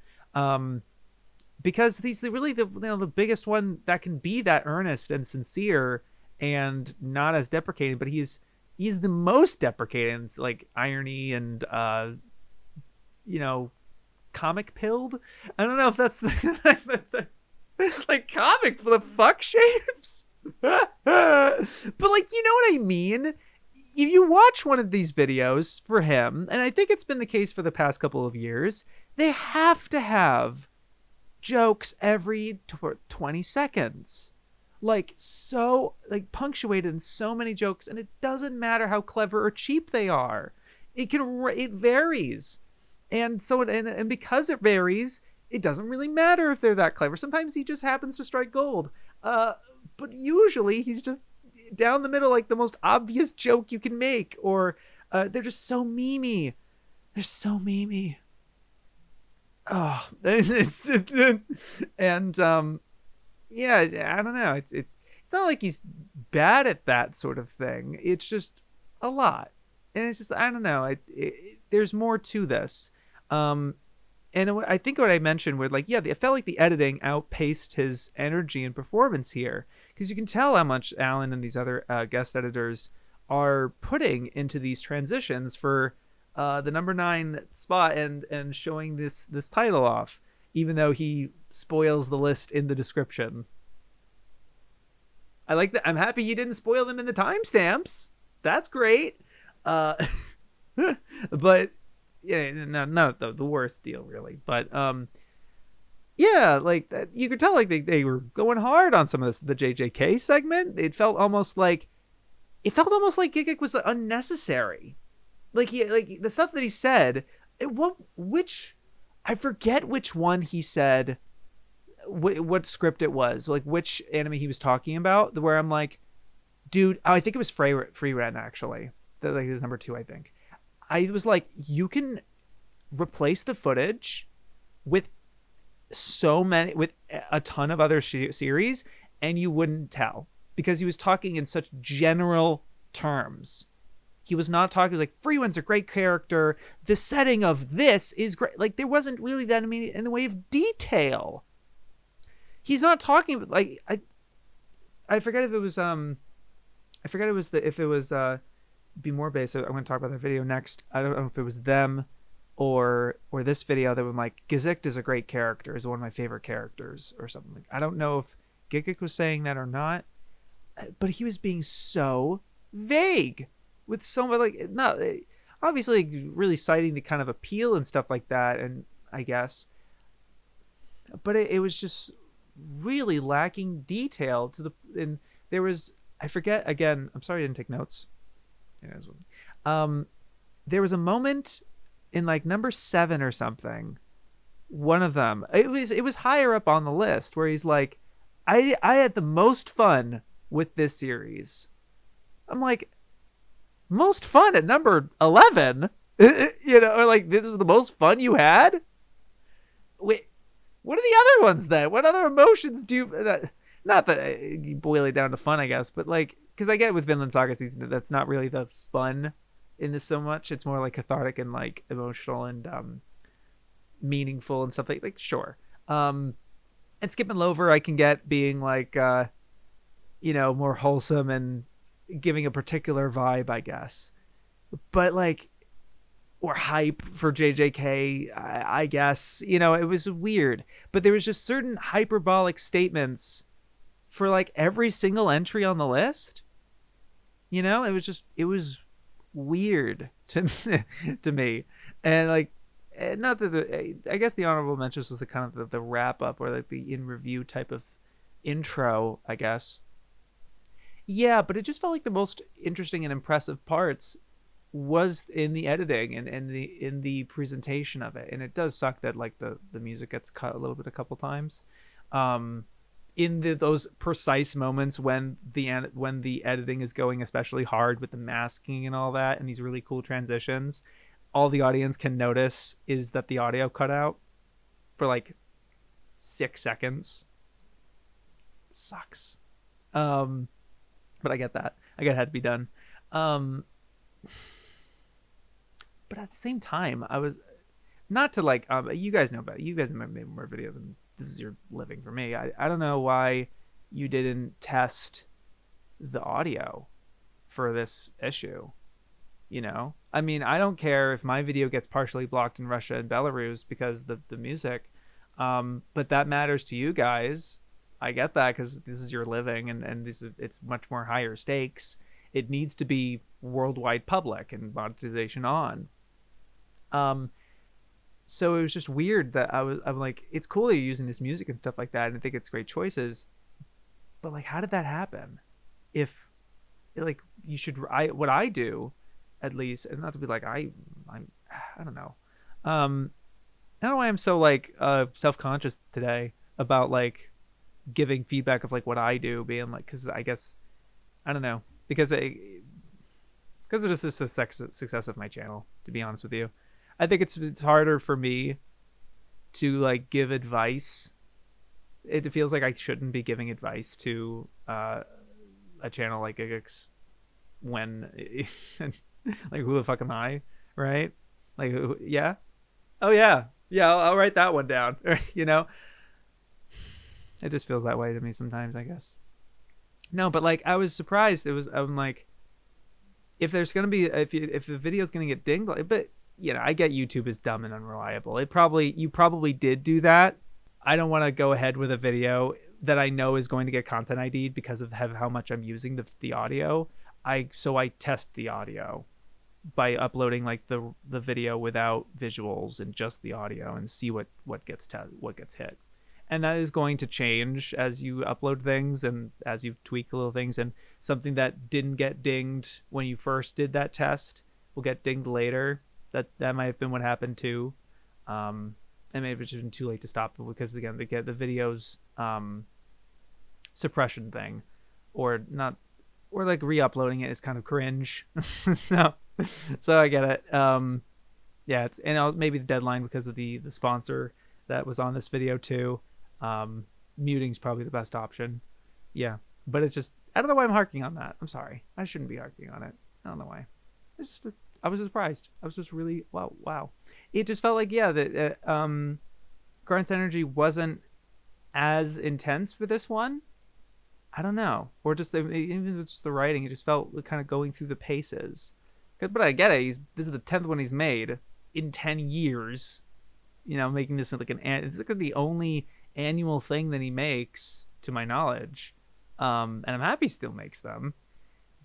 because he's really the biggest one that can be that earnest and sincere and not as deprecating, but he's the most deprecating. It's like irony and comic pilled. I don't know if that's like comic for the fuck shapes. But like, you know what I mean? If you watch one of these videos for him, and I think it's been the case for the past couple of years, they have to have jokes every 20 seconds. Like, so, like, punctuated in so many jokes, and it doesn't matter how clever or cheap they are. It varies. And so, and because it varies, it doesn't really matter if they're that clever. Sometimes he just happens to strike gold. But usually he's just down the middle, like the most obvious joke you can make, or they're just so memey. They're so memey. Oh, and yeah, I don't know. It's not like he's bad at that sort of thing. It's just a lot, and it's just, I don't know. There's more to this. And I think what I mentioned were like, yeah, it felt like the editing outpaced his energy and performance here, because you can tell how much Alan and these other guest editors are putting into these transitions for the number 9 spot and showing this title off, even though he spoils the list in the description. I like that. I'm happy he didn't spoil them in the timestamps. That's great. But yeah, no, not the worst deal really. But yeah, like you could tell like they were going hard on some of this. The JJK segment, it felt almost like Gigguk was unnecessary. Like the stuff that he said, I forget which one he said, what script it was, like which anime he was talking about, where I'm like, dude, I think it was Free Ren actually. That like his number 2, I think. I was like, you can replace the footage with a ton of other series, and you wouldn't tell, because he was talking in such general terms. He was not talking like Freeman's a great character. The setting of this is great. Like there wasn't really that in the way of detail. He's not talking like I forget if it was BmoreBrass. I'm going to talk about that video next. I don't know if it was them or this video that was like, Gigguk is a great character, is one of my favorite characters or something. Like, I don't know if Gigguk was saying that or not, but he was being so vague with so much, like, not obviously really citing the kind of appeal and stuff like that, and I guess, but it was just really lacking detail to the, and there was, I forget again, I'm sorry I didn't take notes. There was a moment in like number 7 or something, one of them, it was higher up on the list, where he's like, I had the most fun with this series. I'm like, most fun at number 11? Or like, this is the most fun you had? Wait, what are the other ones then? What other emotions do you, not that you boil it down to fun, I guess, but like, because I get with Vinland Saga season that's not really the fun in this so much. It's more like cathartic and like emotional and meaningful and stuff like sure. And Skip and Lover I can get being like more wholesome and giving a particular vibe, I guess. But like, or hype for JJK, I guess, it was weird. But there was just certain hyperbolic statements for like every single entry on the list. It was weird to me. And like, not that I guess the honorable mentions was the kind of the wrap up or like the in review type of intro, I guess. Yeah, but it just felt like the most interesting and impressive parts was in the editing and the presentation of it. And it does suck that like the music gets cut a little bit a couple times. Um, in those precise moments when the editing is going especially hard with the masking and all that and these really cool transitions, all the audience can notice is that the audio cut out for like 6 seconds. It sucks. But I get that. I get it had to be done. But at the same time, I was not to like, you guys know about it. You guys have made more videos and this is your living for me. I don't know why you didn't test the audio for this issue. You know, I mean, I don't care if my video gets partially blocked in Russia and Belarus because the music, but that matters to you guys. I get that because this is your living and it's much more higher stakes. It needs to be worldwide public and monetization on. So it was just weird that I'm like, it's cool that you're using this music and stuff like that, and I think it's great choices. But like, how did that happen? If like you should, what I do, at least, and not to be like I don't know. I don't know why I'm so like self-conscious today about like giving feedback of like what I do, being like, because I guess I don't know because of just the success of my channel. To be honest with you, I think it's harder for me to like give advice. It feels like I shouldn't be giving advice to a channel like Gigguk's when like who the fuck am I, right? Like yeah, oh yeah, I'll write that one down. You know, it just feels that way to me sometimes, I guess. No, but like I was surprised. I'm like, if there's gonna be if the video's gonna get dinged, but you know, I get YouTube is dumb and unreliable. You probably did do that. I don't want to go ahead with a video that I know is going to get content ID'd because of how much I'm using the audio. So I test the audio by uploading like the video without visuals and just the audio and see what gets hit. And that is going to change as you upload things and as you tweak little things, and something that didn't get dinged when you first did that test will get dinged later. That might have been what happened too. And maybe it's just been too late to stop it because again, they get the video's suppression thing, or not, or like re-uploading it is kind of cringe. so I get it. Yeah, it's maybe the deadline because of the sponsor that was on this video too. Muting's probably the best option. Yeah, but it's just I don't know why I'm harking on that. I'm sorry, I shouldn't be harking on it. I don't know why. It's just I was surprised. I was just really wow. It just felt like that Grant's energy wasn't as intense for this one. I don't know, or just even just the writing, it just felt kind of going through the paces. But I get it. This is the 10th one he's made in 10 years. You know, making this like it's like the only annual thing that he makes, to my knowledge. And I'm happy he still makes them.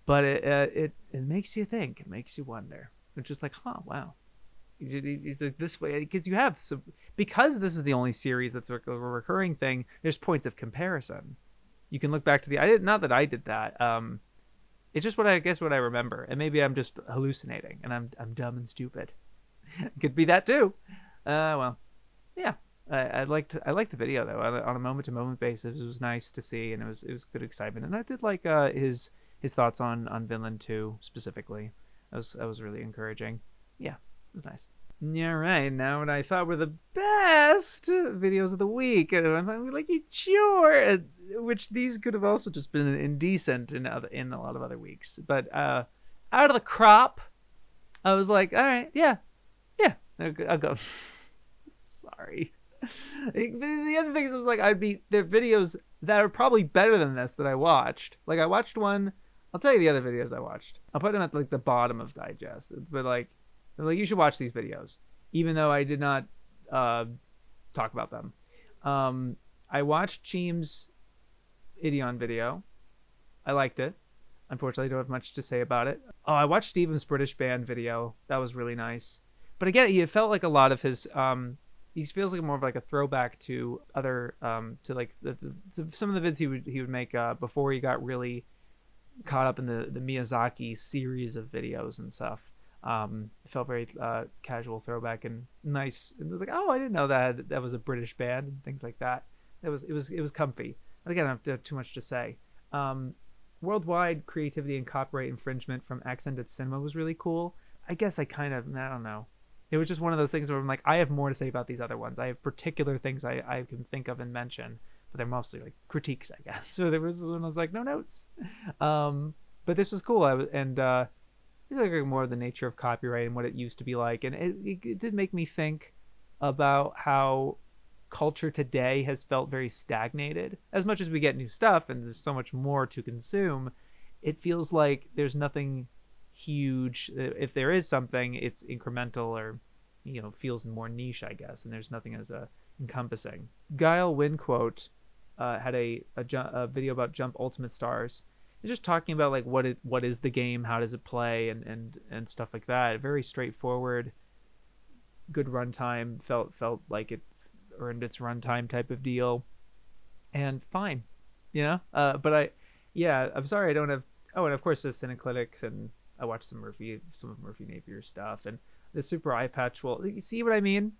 But it makes you think. It makes you wonder. It's just like, wow. This way, because you have because this is the only series that's a recurring thing. There's points of comparison. You can look back to not that I did that. It's just what I remember, and maybe I'm just hallucinating, and I'm dumb and stupid. Could be that too. Well, yeah. I liked the video though. On a moment to moment basis, it was nice to see, and it was good excitement. And I did like his thoughts on Vinland 2 specifically. That was really encouraging. Yeah, it was nice. Yeah, right. Now what I thought were the best videos of the week, and I'm like, sure. Which these could have also just been indecent in a lot of other weeks. But out of the crop, I was like, all right, yeah, I'll go. Sorry. The other thing is, I was like, there are videos that are probably better than this that I watched. Like I watched one. I'll tell you the other videos I watched. I'll put them at like the bottom of Digest. But like you should watch these videos, even though I did not talk about them. I watched Cheem's Ideon video. I liked it. Unfortunately, I don't have much to say about it. Oh, I watched Steven's British band video. That was really nice. But again, it felt like a lot of his he feels like more of like a throwback to other to like to some of the vids he would make before he got really caught up in the Miyazaki series of videos and stuff. It felt very casual throwback and nice. And it was like, oh, I didn't know that was a British band and things like that. It was comfy. But again, I don't have too much to say. Worldwide creativity and copyright infringement from Accented Cinema was really cool. I guess I don't know. It was just one of those things where I'm like, I have more to say about these other ones. I have particular things I can think of and mention, but they're mostly like critiques, I guess. So there was when I was like, no notes. But this was cool. It's like more of the nature of copyright and what it used to be like. And it did make me think about how culture today has felt very stagnated. As much as we get new stuff and there's so much more to consume, it feels like there's nothing huge. If there is something, it's incremental or feels more niche, I guess, and there's nothing as encompassing. Guile Winquote had a video about Jump Ultimate Stars. It's just talking about like what is the game, how does it play, and stuff like that. Very straightforward, good runtime. Felt like it earned its runtime type of deal, and fine, but I'm sorry I don't have. Oh, and of course the Cineclitics, and I watched some of Murphy Napier's stuff, and the Super Eye Patch. Well, you see what I mean?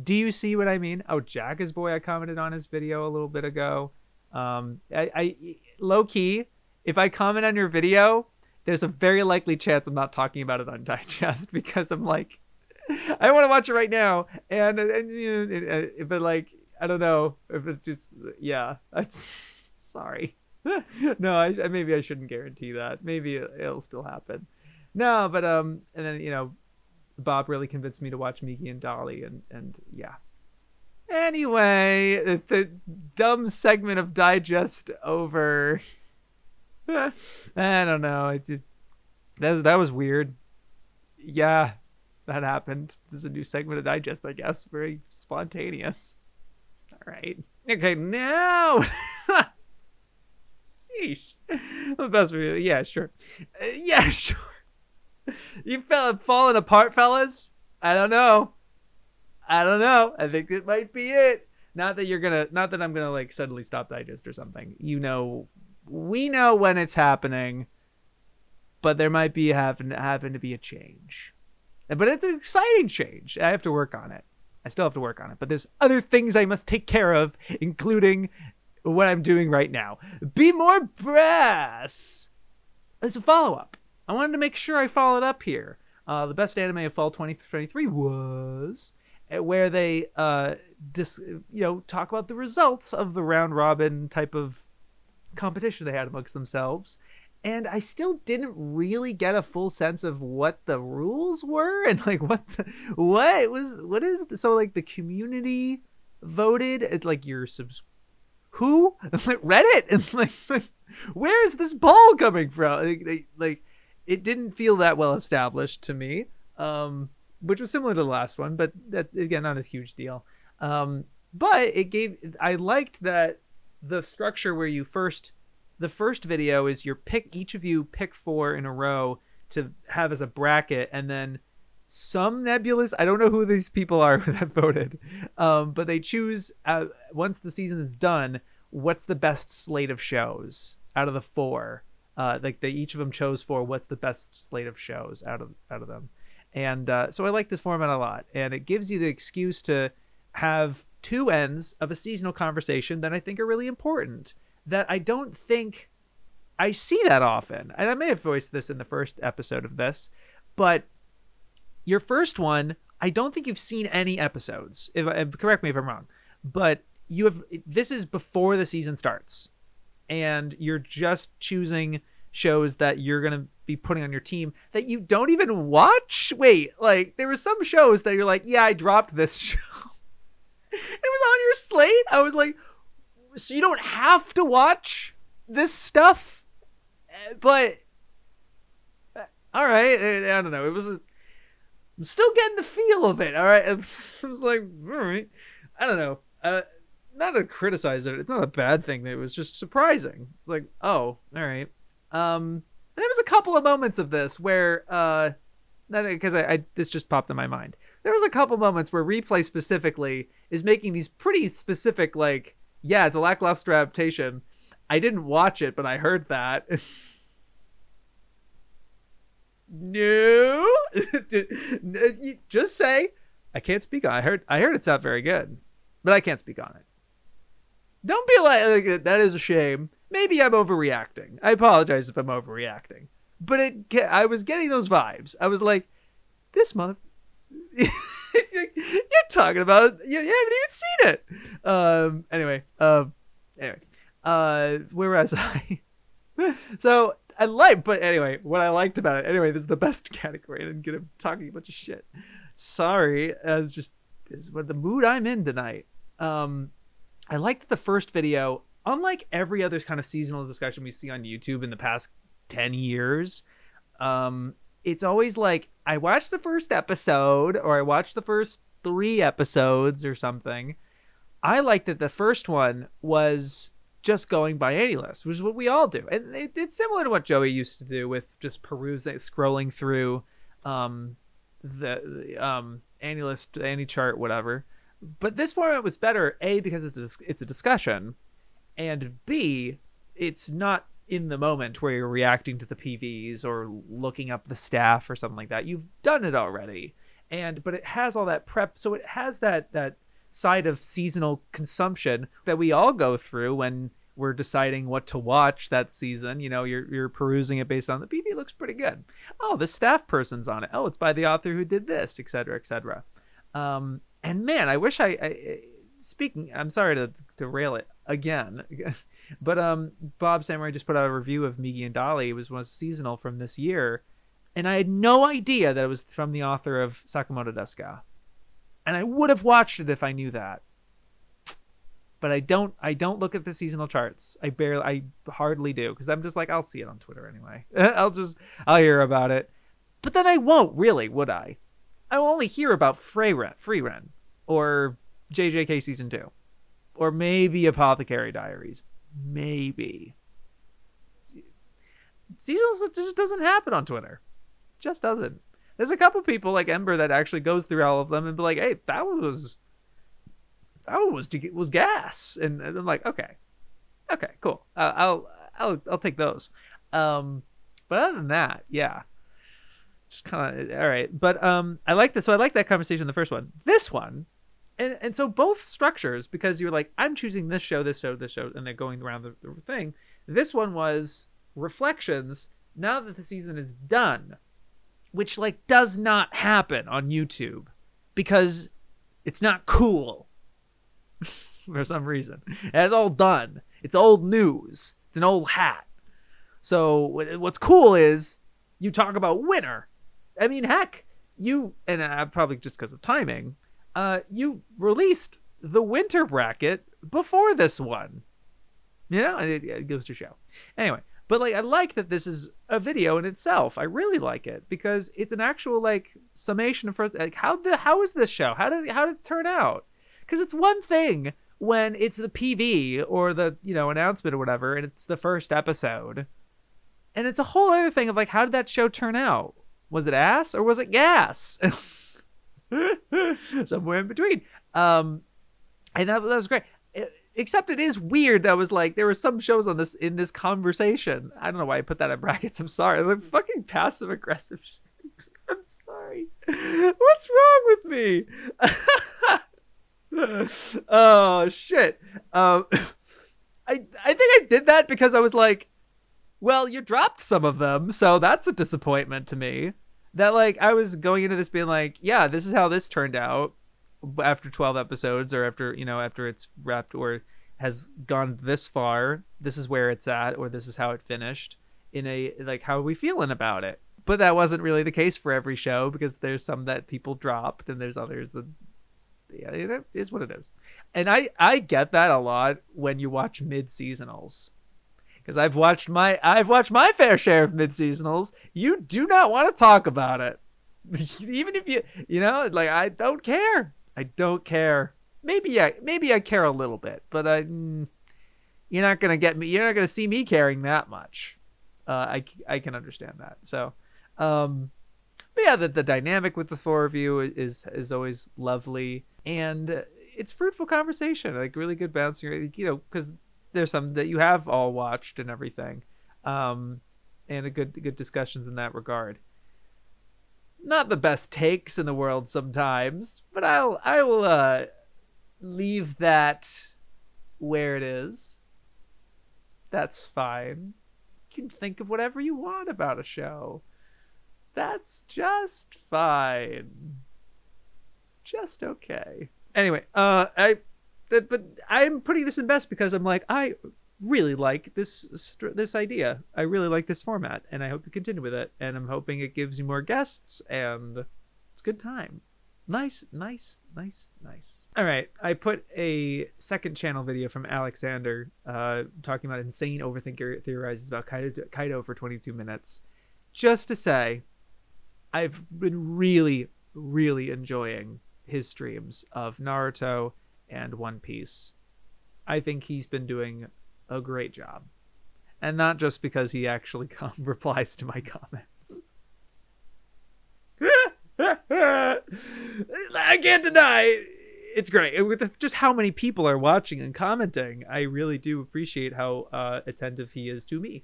Do you see what I mean? Oh, Jack is Boy, I commented on his video a little bit ago. I low key, if I comment on your video, there's a very likely chance I'm not talking about it on Digest because I'm like, I want to watch it right now, but like, I don't know if it's just, sorry. No, maybe I shouldn't guarantee that. Maybe it'll still happen. No, but and then Bob really convinced me to watch Miki and Dolly, and yeah. Anyway, the dumb segment of Digest over. I don't know. That was weird. Yeah, that happened. There's a new segment of Digest, I guess. Very spontaneous. All right. Okay, now. Sheesh. The best video. Yeah, sure. Yeah, sure. You falling apart, fellas? I don't know. I think it might be it. Not that I'm gonna like suddenly stop Digest or something. We know when it's happening, but there might be happen to be a change. But it's an exciting change. I have to work on it. I still have to work on it. But there's other things I must take care of, including what I'm doing right now. BmoreBrass. It's a follow-up. I wanted to make sure I followed up here. The best anime of fall 2023 was where they talk about the results of the round robin type of competition they had amongst themselves. And I still didn't really get a full sense of what the rules were and like what is so like the community voted. It's like who like Reddit and like where is this ball coming from? Like it didn't feel that well established to me, which was similar to the last one, but that again not a huge deal. But I liked that the structure where the first video is each of you pick 4 in a row to have as a bracket, and then some nebulous, I don't know who these people are that voted, but they choose once the season is done, what's the best slate of shows out of the 4. Like each of them chose 4. What's the best slate of shows out of them? And so I like this format a lot, and it gives you the excuse to have 2 ends of a seasonal conversation that I think are really important, that I don't think I see that often. And I may have voiced this in the first episode of this, but your first one, I don't think you've seen any episodes. Correct me if I'm wrong, but this is before the season starts, and you're just choosing shows that you're going to be putting on your team that you don't even watch. Wait, like there were some shows that you're like, yeah, I dropped this show. It was on your slate. I was like, so you don't have to watch this stuff, but all right. I don't know. I'm still getting the feel of it. All right. I was like, all right. I don't know. Not to criticize it. It's not a bad thing. It was just surprising. It's like, oh, all right. And there was a couple of moments of this where because I this just popped in my mind. There was a couple moments where Replay specifically is making these pretty specific, like, yeah, it's a lackluster adaptation. I didn't watch it, but I heard that. No. Just say, I can't speak on it. I heard it's not very good, but I can't speak on it. Don't be like that is a shame. Maybe I'm overreacting. I apologize if I'm overreacting. But I was getting those vibes. I was like, this mother... You're talking about... You haven't even seen it. Anyway, where was I? So, but anyway, what I liked about it... Anyway, this is the best category. I didn't get him talking a bunch of shit. Sorry. This is what the mood I'm in tonight. I liked the first video. Unlike every other kind of seasonal discussion we see on YouTube in the past 10 years, it's always like, I watched the first episode, or I watched the first 3 episodes or something. I liked that the first one was just going by AniList, which is what we all do. And it's similar to what Joey used to do with just perusing, scrolling through the AniList, AniChart, whatever. But this format was better, A, because it's a discussion, and B, it's not in the moment where you're reacting to the PVs or looking up the staff or something like that. You've done it already. But it has all that prep. So it has that side of seasonal consumption that we all go through when we're deciding what to watch that season. You know, you're perusing it based on the PV looks pretty good. Oh, the staff person's on it. Oh, it's by the author who did this, et cetera, et cetera. And man, I wish speaking, I'm sorry to derail it again, but Bob Samurai just put out a review of Migi and Dolly. It was seasonal from this year, and I had no idea that it was from the author of Sakamoto Desu, and I would have watched it if I knew that. But I don't look at the seasonal charts. I hardly do, because I'm just like, I'll see it on Twitter anyway. I'll hear about it, but then I won't really, would I? I will only hear about Free Ren, or JJK Season 2. Or maybe Apothecary Diaries. Maybe. Seasonals just doesn't happen on Twitter. Just doesn't. There's a couple people like Ember that actually goes through all of them and be like, hey, that one was gas. And I'm like, okay, cool. I'll take those. But other than that, yeah. Just kind of all right, but I like this. So I like that conversation in the first one. This one, and so both structures, because you're like, I'm choosing this show, and they're going around the thing. This one was reflections now that the season is done, which like does not happen on YouTube because it's not cool for some reason. It's all done. It's old news. It's an old hat. So what's cool is you talk about winter. I mean, heck, probably just because of timing, you released the winter bracket before this one. You know, it goes to show. Anyway, but like, I like that this is a video in itself. I really like it because it's an actual like summation of like how is this show? How did it turn out? Because it's one thing when it's the PV or the announcement or whatever, and it's the first episode, and it's a whole other thing of like, how did that show turn out? Was it ass or was it gas? Somewhere in between. And that was great. Except it is weird. That was like, there were some shows in this conversation. I don't know why I put that in brackets. I'm sorry. Like fucking passive aggressive shit. I'm sorry. What's wrong with me? Oh shit. I think I did that because I was like, well, you dropped some of them, so that's a disappointment to me. That like I was going into this being like, yeah, this is how this turned out after 12 episodes, or after it's wrapped or has gone this far. This is where it's at, or this is how it finished. In a like, how are we feeling about it? But that wasn't really the case for every show, because there's some that people dropped, and there's others that, yeah, it is what it is. And I get that a lot when you watch mid-seasonals. Because I've watched my fair share of mid-seasonals. You do not want to talk about it. Even if like, I don't care. Maybe I care a little bit, but you're not going to get me. You're not going to see me caring that much. I can understand that. So, but But yeah, the dynamic with the four of you is always lovely, and it's fruitful conversation, like really good bouncing, because there's some that you have all watched and everything, and a good discussions in that regard. Not the best takes in the world sometimes, but I will leave that where it is. That's fine. You can think of whatever you want about a show. That's just fine. Just okay. Anyway, but I'm putting this in best because I'm like, I really like this idea. I really like this format, and I hope you continue with it. And I'm hoping it gives you more guests, and it's a good time. Nice. All right, I put a second channel video from Alexander talking about insane overthinker theorizes about Kaido for 22 minutes. Just to say, I've been really, really enjoying his streams of Naruto and One Piece. I think he's been doing a great job. And not just because he actually replies to my comments. I can't deny it's great. With just how many people are watching and commenting, I really do appreciate how attentive he is to me.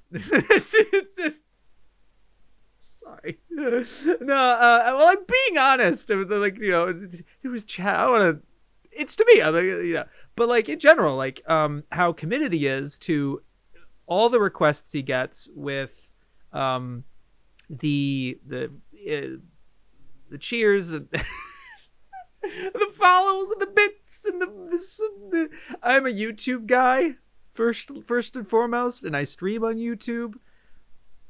Sorry. No, well, I'm being honest. Like, it was chat. I want to. It's to me. I'm like, but like in general, like how committed he is to all the requests he gets with the cheers and the follows and the bits and the I'm a YouTube guy first and foremost, and I stream on YouTube.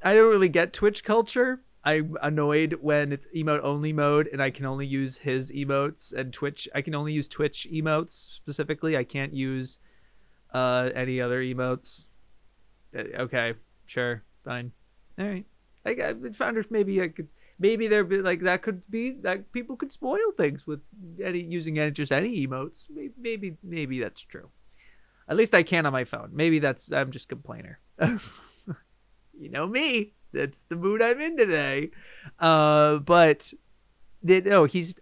I don't really get Twitch culture. I'm annoyed when it's emote only mode and I can only use his emotes, and Twitch, I can only use Twitch emotes specifically. I can't use any other emotes. Okay, sure, fine. All right. I found maybe there be like that could be that people could spoil things with using just any emotes. Maybe that's true. At least I can on my phone. Maybe I'm just a complainer. You know me. That's the mood I'm in today. But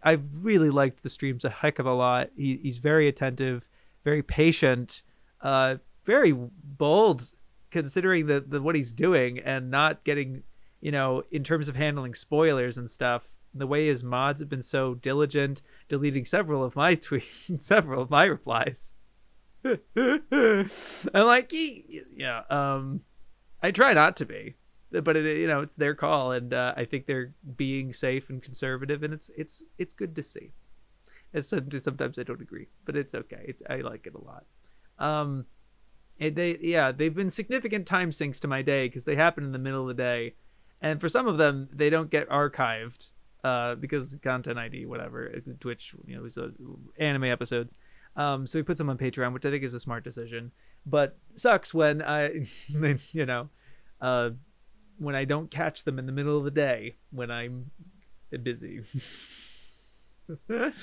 I've really liked the streams a heck of a lot. He's very attentive, very patient, very bold considering the what he's doing, and not getting, in terms of handling spoilers and stuff. The way his mods have been so diligent, deleting several of my tweets, several of my replies. I'm like, I try not to be, but it's their call, and I think they're being safe and conservative, and it's good to see. And sometimes I don't agree, but it's okay. I like it a lot. They've been significant time sinks to my day because they happen in the middle of the day, and for some of them they don't get archived because content ID, whatever, Twitch, anime episodes. So we put some on Patreon, which I think is a smart decision, but sucks when when I don't catch them in the middle of the day when I'm busy. I'm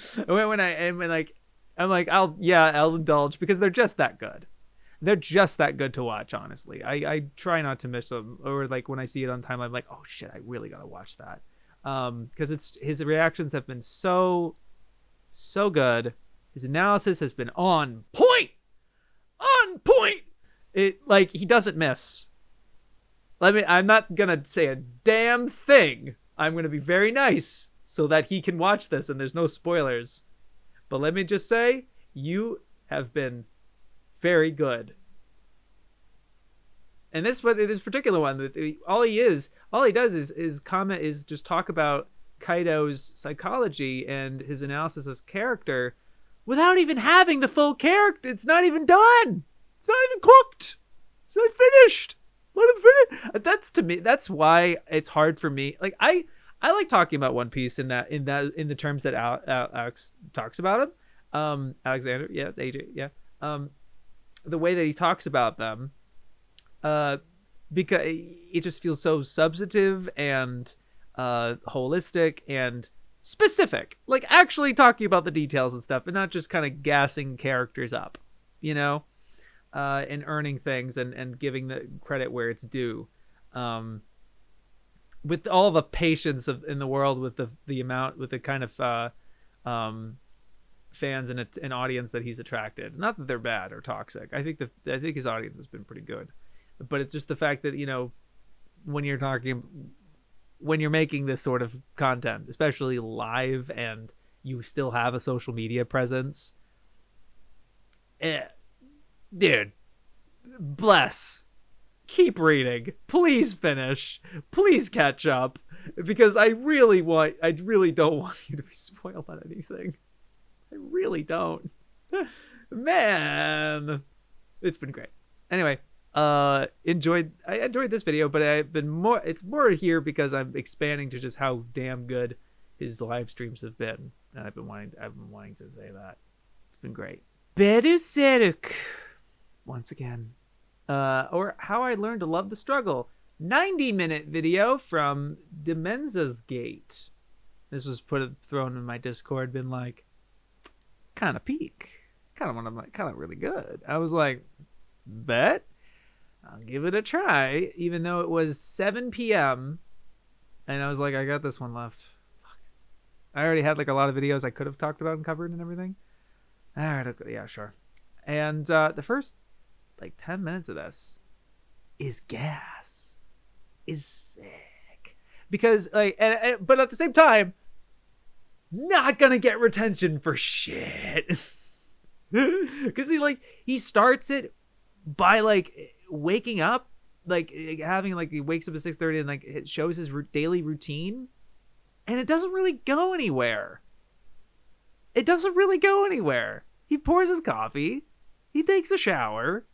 like, I'll indulge because they're just that good. They're just that good to watch, honestly. I try not to miss them, or like when I see it on time, I'm like, oh shit, I really gotta watch that. Because his reactions have been so good. His analysis has been on point. He doesn't miss. I'm not gonna say a damn thing. I'm gonna be very nice so that he can watch this and there's no spoilers. But let me just say, you have been very good. And this particular one, all he does is comment, is just talk about Kaido's psychology and his analysis as character without even having the full character. It's not even done. It's not even cooked. It's not finished. Let him finish. That's, to me, that's why it's hard for me. Like I like talking about One Piece in the terms that Alex talks about him. Alexander, yeah, AJ, yeah. The way that he talks about them, because it just feels so substantive and holistic and specific, like actually talking about the details and stuff, and not just kind of gassing characters up, and earning things and giving the credit where it's due. with all the patience in the world, with the amount, with the kind of fans and an audience that he's attracted. Not that they're bad or toxic. I think his audience has been pretty good, but it's just the fact that, you know, when you're making this sort of content, especially live, and you still have a social media presence, dude, bless. Keep reading. Please finish. Please catch up, because I really don't want you to be spoiled on anything. I really don't. Man, it's been great. Anyway, I enjoyed this video, but it's more here because I'm expanding to just how damn good his live streams have been, and I've been wanting to say that. It's been great. Beruseruk, once again, or how I learned to love the struggle. 90-minute video from DEMENZA'S Gate. This was thrown in my Discord, been like, kind of peak, kind of really good. I was like, bet I'll give it a try, even though it was 7 p.m. and I was like, I got this one left. Fuck. I already had like a lot of videos I could have talked about and covered and everything. All right, okay, yeah, sure. And the first like 10 minutes of this is gas, is sick, because like, but at the same time, not gonna get retention for shit. Because he starts it by like waking up, like having like, he wakes up at 6:30 and like it shows his daily routine, and it doesn't really go anywhere. He pours his coffee, he takes a shower,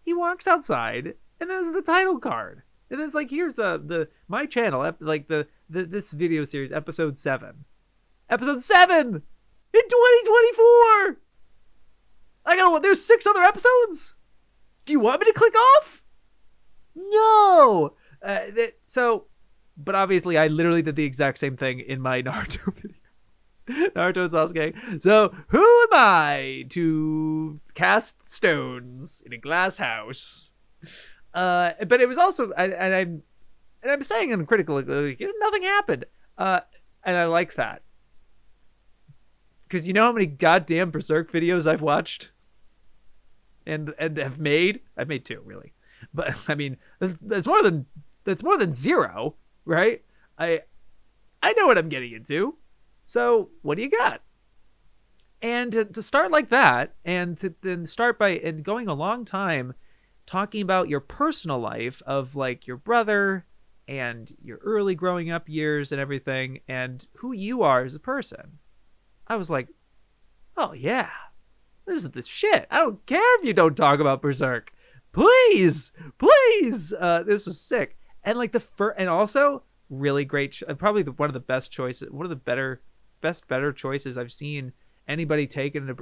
he walks outside, and there's the title card, and it's like, here's my channel, like this video series, episode 7 in 2024. There's 6 other episodes. Do you want me to click off? No. But obviously I literally did the exact same thing in my Naruto video. Naruto and Sasuke. So who am I to cast stones in a glass house? But it was also, and I'm saying uncritically, nothing happened. And I like that. Because you know how many goddamn Berserk videos I've watched and have made? I've made 2, really. But I mean, that's more than 0, right? I know what I'm getting into. So what do you got? And to start like that, and to then start by and going a long time talking about your personal life of like your brother and your early growing up years and everything, and who you are as a person. I was like, oh yeah, this is the shit. I don't care if you don't talk about Berserk. Please. This was sick. And like and also really great, probably one of the best choices, one of the better choices I've seen anybody take in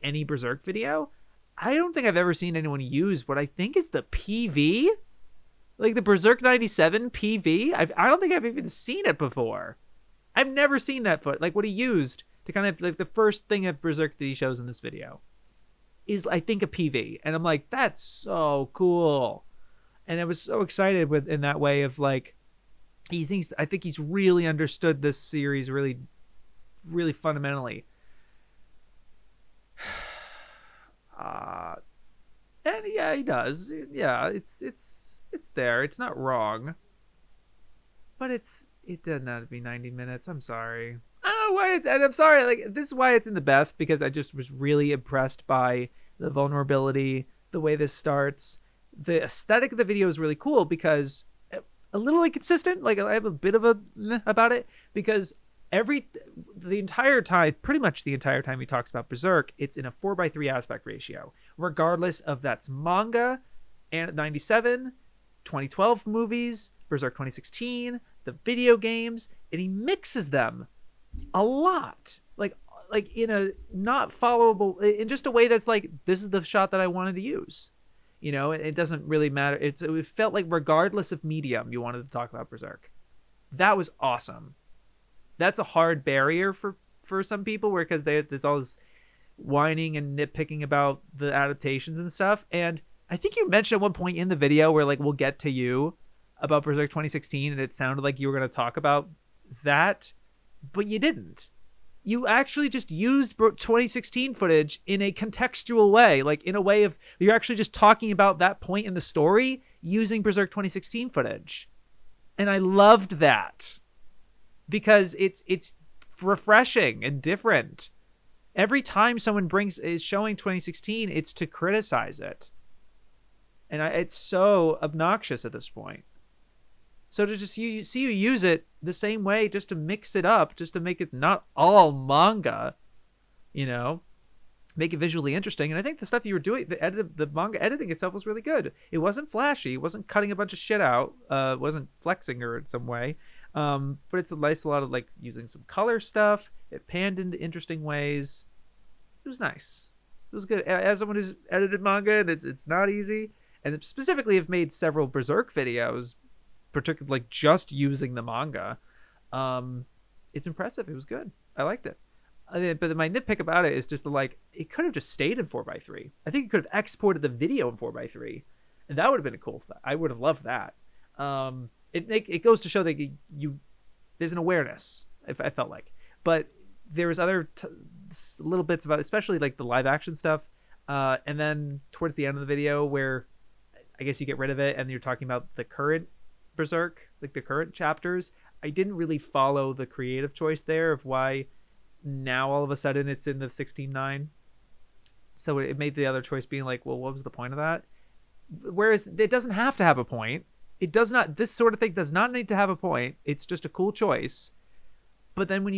any Berserk video. I don't think I've ever seen anyone use what I think is the PV, like the Berserk 97 PV. I don't think I've even seen it before. I've never seen that like what he used to kind of like the first thing of Berserk that he shows in this video is, I think, a PV. And I'm like, that's so cool. And I was so excited in that way of like, I think he's really understood this series really, really fundamentally. And yeah, he does. Yeah, it's there. It's not wrong. But it doesn't have to be 90 minutes. I'm sorry. I don't know why, and I'm sorry, like, this is why it's in the best, because I just was really impressed by the vulnerability, the way this starts. The aesthetic of the video is really cool because a little inconsistent. Like, I have a bit of a about it, because the entire time, pretty much the entire time he talks about Berserk, it's in a 4:3 aspect ratio, regardless of that's manga and 97, 2012 movies, Berserk 2016, the video games, and he mixes them a lot, like in a not followable, in just a way that's like, this is the shot that I wanted to use. You know, it doesn't really matter. It felt like regardless of medium, you wanted to talk about Berserk. That was awesome. That's a hard barrier for some people, because there's all this whining and nitpicking about the adaptations and stuff. And I think you mentioned at one point in the video where like, we'll get to you, about Berserk 2016, and it sounded like you were going to talk about that, but you didn't. You actually just used 2016 footage in a contextual way, like in a way of you're actually just talking about that point in the story using Berserk 2016 footage. And I loved that because it's refreshing and different. Every time someone is showing 2016, it's to criticize it. And it's so obnoxious at this point. So to just you use it the same way, just to mix it up, just to make it not all manga, make it visually interesting. And I think the stuff you were doing, the manga editing itself was really good. It wasn't flashy. It wasn't cutting a bunch of shit out. It wasn't flexing her in some way. But it's a lot of like using some color stuff. It panned into interesting ways. It was nice. It was good. As someone who's edited manga, and it's not easy. And specifically have made several Berserk videos, particularly like just using the manga. It's impressive. It was good. I liked it. But my nitpick about it is just it could have just stayed in 4:3. I think it could have exported the video in 4:3, and that would have been a cool. I would have loved that. It goes to show that there's an awareness. I felt like, but there was other little bits about, especially like the live action stuff, and then towards the end of the video where I guess you get rid of it and you're talking about the current Berserk, like the current chapters. I didn't really follow the creative choice there of why now all of a sudden it's in the 16:9. So it made the other choice being like, well, what was the point of that? Whereas it doesn't have to have a point. It does not. This sort of thing does not need to have a point. It's just a cool choice. But then when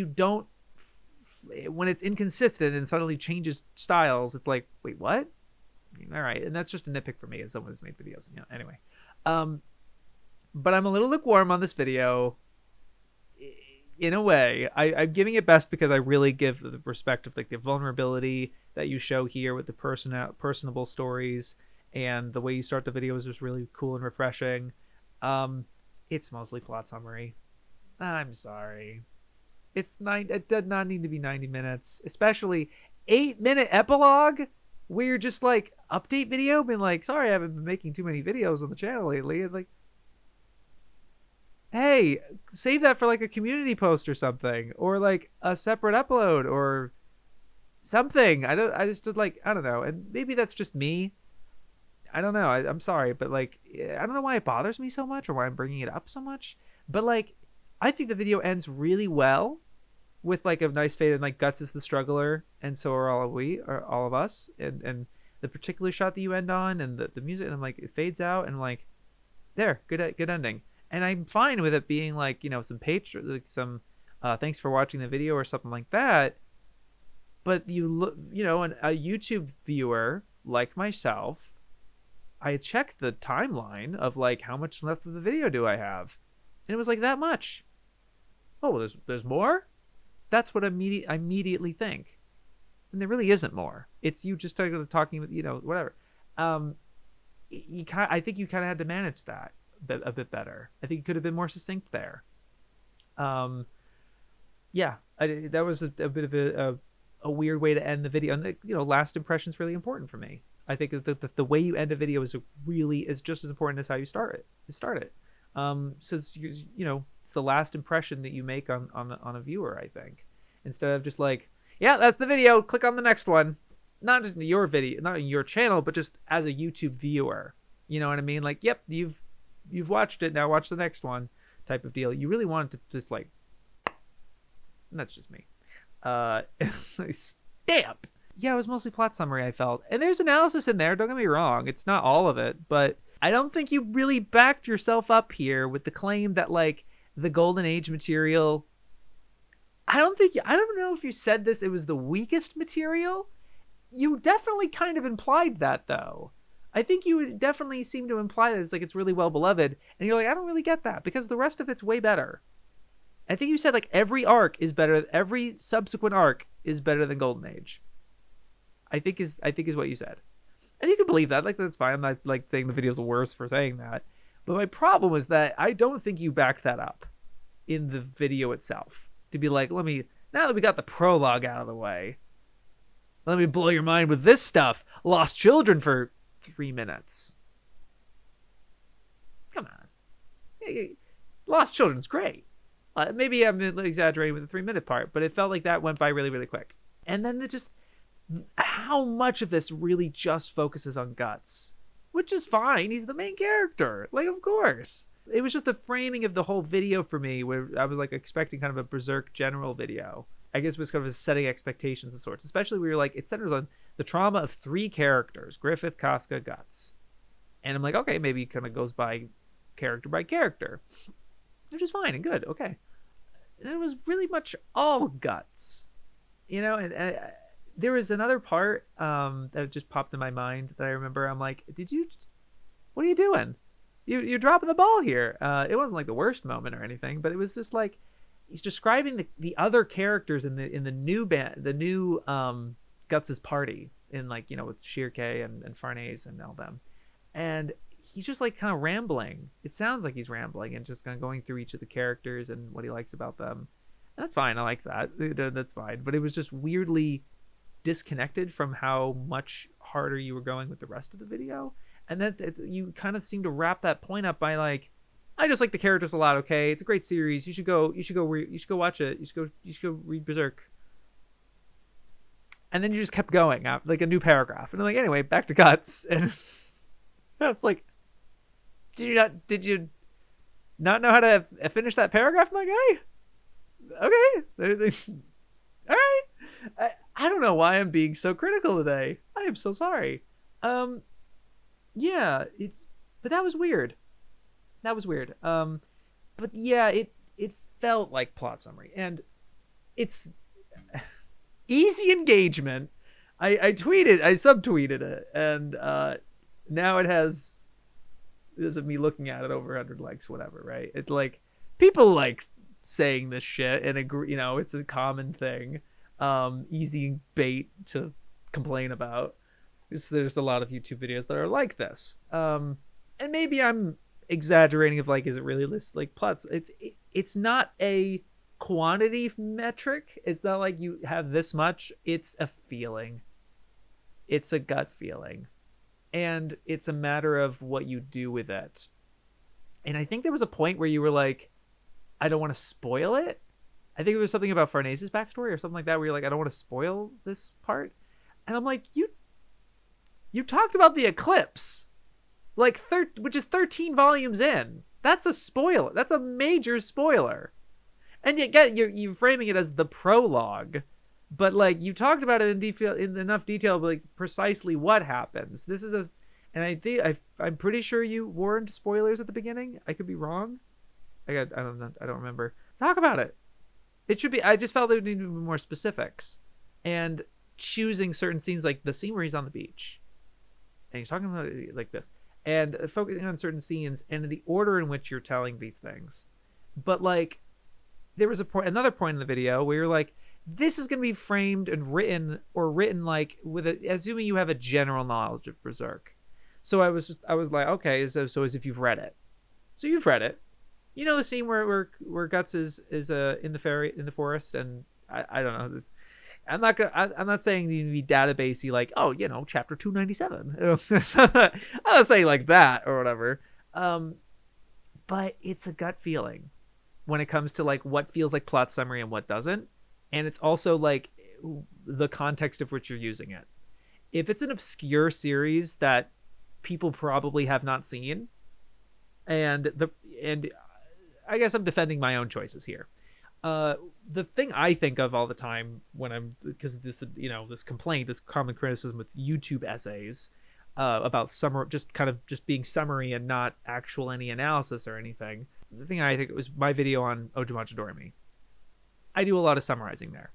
when it's inconsistent and suddenly changes styles, it's like, wait, what? All right. And that's just a nitpick for me as someone who's made videos. Anyway. But I'm a little lukewarm on this video. In a way, I'm giving it best because I really give the respect of like the vulnerability that you show here with the personable stories, and the way you start the video is just really cool and refreshing. It's mostly plot summary. I'm sorry. It did not need to be 90 minutes, especially 8-minute epilogue where you're just like update video, being like, sorry, I haven't been making too many videos on the channel lately. And like, hey, save that for like a community post or something, or like a separate upload or something. I don't know. And maybe that's just me. I don't know. I'm sorry, but like, I don't know why it bothers me so much or why I'm bringing it up so much. But like, I think the video ends really well with like a nice fade, and like Guts is the struggler, and so are all of us. And the particular shot that you end on, and the music, and I'm like, it fades out, and like, there, good ending. And I'm fine with it being like, some some thanks for watching the video or something like that. But a YouTube viewer like myself, I checked the timeline of like how much left of the video do I have, and it was like that much. Oh, there's more. That's what I immediately think, and there really isn't more. It's you just started talking with whatever. I think you kind of had to manage that a bit better. I think you could have been more succinct there. Yeah, that was a bit of a weird way to end the video, and last impression is really important for me. I think that the way you end a video is just as important as how you start it. Since it's the last impression that you make on a viewer, I think, instead of just like, yeah, that's the video, click on the next one. Not just your video, not in your channel, but just as a YouTube viewer. You know what I mean? Like, yep, you've watched it, now watch the next one, type of deal. You really want to just like, and that's just me. Stamp. Yeah, it was mostly plot summary, I felt. And there's analysis in there, don't get me wrong. It's not all of it, but I don't think you really backed yourself up here with the claim that like the Golden Age material, I don't know if you said this, it was the weakest material. You definitely kind of implied that though. I think you would definitely seem to imply that it's really well beloved, and you're like, I don't really get that because the rest of it's way better. I think you said like every subsequent arc is better than Golden Age. I think is what you said. And you can believe that, like that's fine. I'm not like saying the video's worse for saying that. But my problem is that I don't think you backed that up in the video itself. To be like, now that we got the prologue out of the way, let me blow your mind with this stuff. Lost children for 3 minutes. Come on. Lost Children's great. Maybe I'm exaggerating with the 3-minute part, but it felt like that went by really, really quick. And then how much of this really just focuses on Guts, which is fine. He's the main character. Like, of course. It was just the framing of the whole video for me where I was like expecting kind of a Berserk general video. I guess it was kind of setting expectations of sorts, especially where you're like, it centers on the trauma of 3 characters, Griffith, Casca, Guts. And I'm like, okay, maybe it kind of goes by character, which is fine and good. Okay. And it was really much all Guts, and there was another part that just popped in my mind that I remember. I'm like, what are you doing? You're dropping the ball here. It wasn't like the worst moment or anything, but it was just like, he's describing the other characters in the new band, the new Guts's party in like, with Shirke and Farnese and all them. And he's just like kind of rambling. It sounds like he's rambling and just kind of going through each of the characters and what he likes about them. And that's fine. I like that. That's fine. But it was just weirdly disconnected from how much harder you were going with the rest of the video. And then you kind of seem to wrap that point up by like, I just like the characters a lot. Okay, it's a great series. You should go watch it. You should go read Berserk. And then you just kept going, like a new paragraph. And I'm like, anyway, back to Guts. And I was like, did you not know how to finish that paragraph, my guy? Okay. All right. I don't know why I'm being so critical today. I am so sorry. Yeah, but that was weird. But yeah, it felt like plot summary, and it's easy engagement. I subtweeted it, and now it has, this is me looking at it, over 100 likes, whatever, right? It's like people like saying this shit and agree, it's a common thing. Easy bait to complain about. There's a lot of YouTube videos that are like this. And maybe I'm exaggerating of like, is it really this like plots? It's not a quantity metric. It's not like you have this much. It's a feeling. It's a gut feeling. And it's a matter of what you do with it. And I think there was a point where you were like, I don't want to spoil it. I think it was something about Farnese's backstory or something like that, where you're like, I don't want to spoil this part. And I'm like, you talked about the eclipse, like which is 13 volumes in. That's a spoiler. That's a major spoiler. And yet you're framing it as the prologue, but like you talked about it in enough detail, but like precisely what happens. This is and I'm pretty sure you warned spoilers at the beginning. I could be wrong. I don't know. I don't remember. Talk about it. It should be. I just felt there needed to be more specifics, and choosing certain scenes, like the scene where he's on the beach, and he's talking about it like this, and focusing on certain scenes and the order in which you're telling these things. But like, there was another point in the video where you're like, this is going to be framed and written like assuming you have a general knowledge of Berserk. So I was like, okay, so as if you've read it. So you've read it. You know the scene where Guts is in the forest, and I don't know. I'm not saying you need to be databasey like, oh, chapter 297. I'm not saying like that or whatever. But it's a gut feeling when it comes to like what feels like plot summary and what doesn't, and it's also like the context of which you're using it. If it's an obscure series that people probably have not seen, and I guess I'm defending my own choices here. The thing I think of all the time because this complaint, this common criticism with YouTube essays about just being summary and not actual any analysis or anything. The thing I think it was my video on Ojamachi Doremi. I do a lot of summarizing there.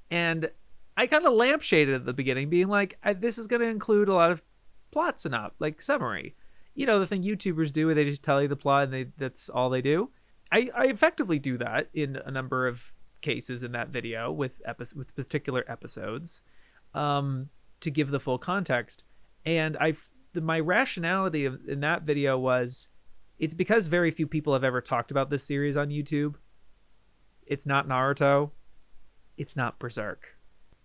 And I kind of lampshaded at the beginning, being like, this is going to include a lot of plot synopsis, like summary. The thing YouTubers do where they just tell you the plot and that's all they do. I effectively do that in a number of cases in that video with particular episodes to give the full context. And my rationality in that video was, it's because very few people have ever talked about this series on YouTube. It's not Naruto. It's not Berserk.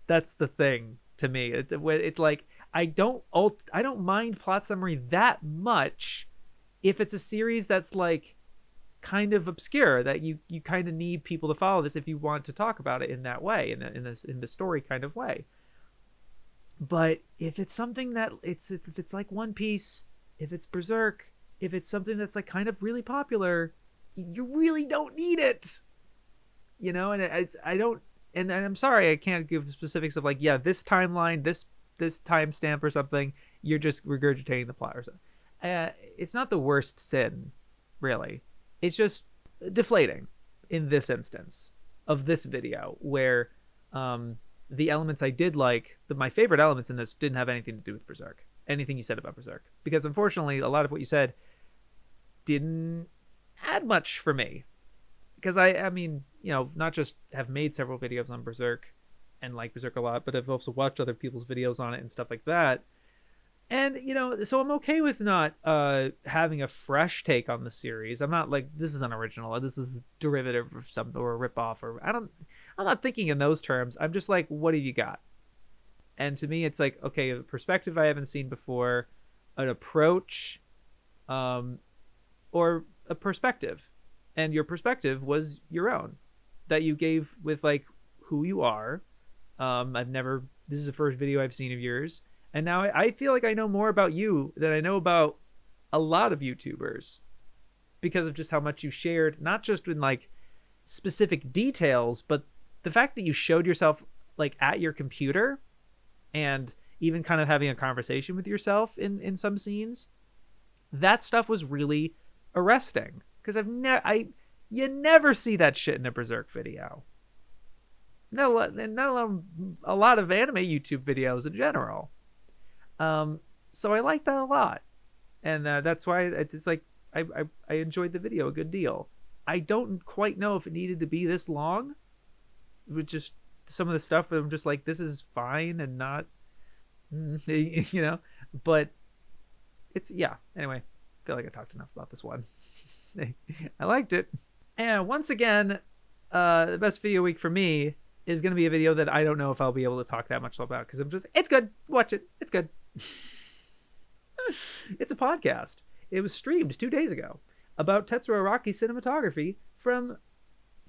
That's the thing to me. It's like, I don't mind plot summary that much if it's a series that's like kind of obscure, that you kind of need people to follow this if you want to talk about it in that way, in the story kind of way. But if it's something that if it's like One Piece, if it's Berserk, if it's something that's like kind of really popular, you really don't need it, you know. And I don't, and I'm sorry I can't give specifics of like, yeah, this timeline, this timestamp or something. You're just regurgitating the plot or something. It's not the worst sin, really. It's just deflating in this instance of this video, where the elements I did like, my favorite elements in this didn't have anything to do with Berserk. Anything you said about Berserk. Because unfortunately, a lot of what you said didn't add much for me. Because I mean, you know, not just have made several videos on Berserk and like Berserk a lot, but I've also watched other people's videos on it and stuff like that. And, you know, so I'm okay with not having a fresh take on the series. I'm not like, this is unoriginal, this is derivative or something, or a ripoff, or I'm not thinking in those terms. I'm just like, what have you got? And to me, it's like, okay, a perspective I haven't seen before, an approach, or a perspective. And your perspective was your own, that you gave with like who you are. This is the first video I've seen of yours. And now I feel like I know more about you than I know about a lot of YouTubers, because of just how much you shared, not just in like specific details, but the fact that you showed yourself like at your computer and even kind of having a conversation with yourself in some scenes. That stuff was really arresting, because you never see that shit in a Berserk video. No, not a lot of anime YouTube videos in general. So I like that a lot, and that's why it's like I enjoyed the video a good deal. I don't quite know if it needed to be this long, with just some of the stuff that I'm just like, this is fine and not, you know, but it's, yeah. Anyway, I feel like I talked enough about this one. I liked it. And once again, the best video week for me is going to be a video that I don't know if I'll be able to talk that much about, because I'm just, it's good. Watch it. It's good. It's a podcast. It was streamed 2 days ago about Tetsuo Araki's cinematography from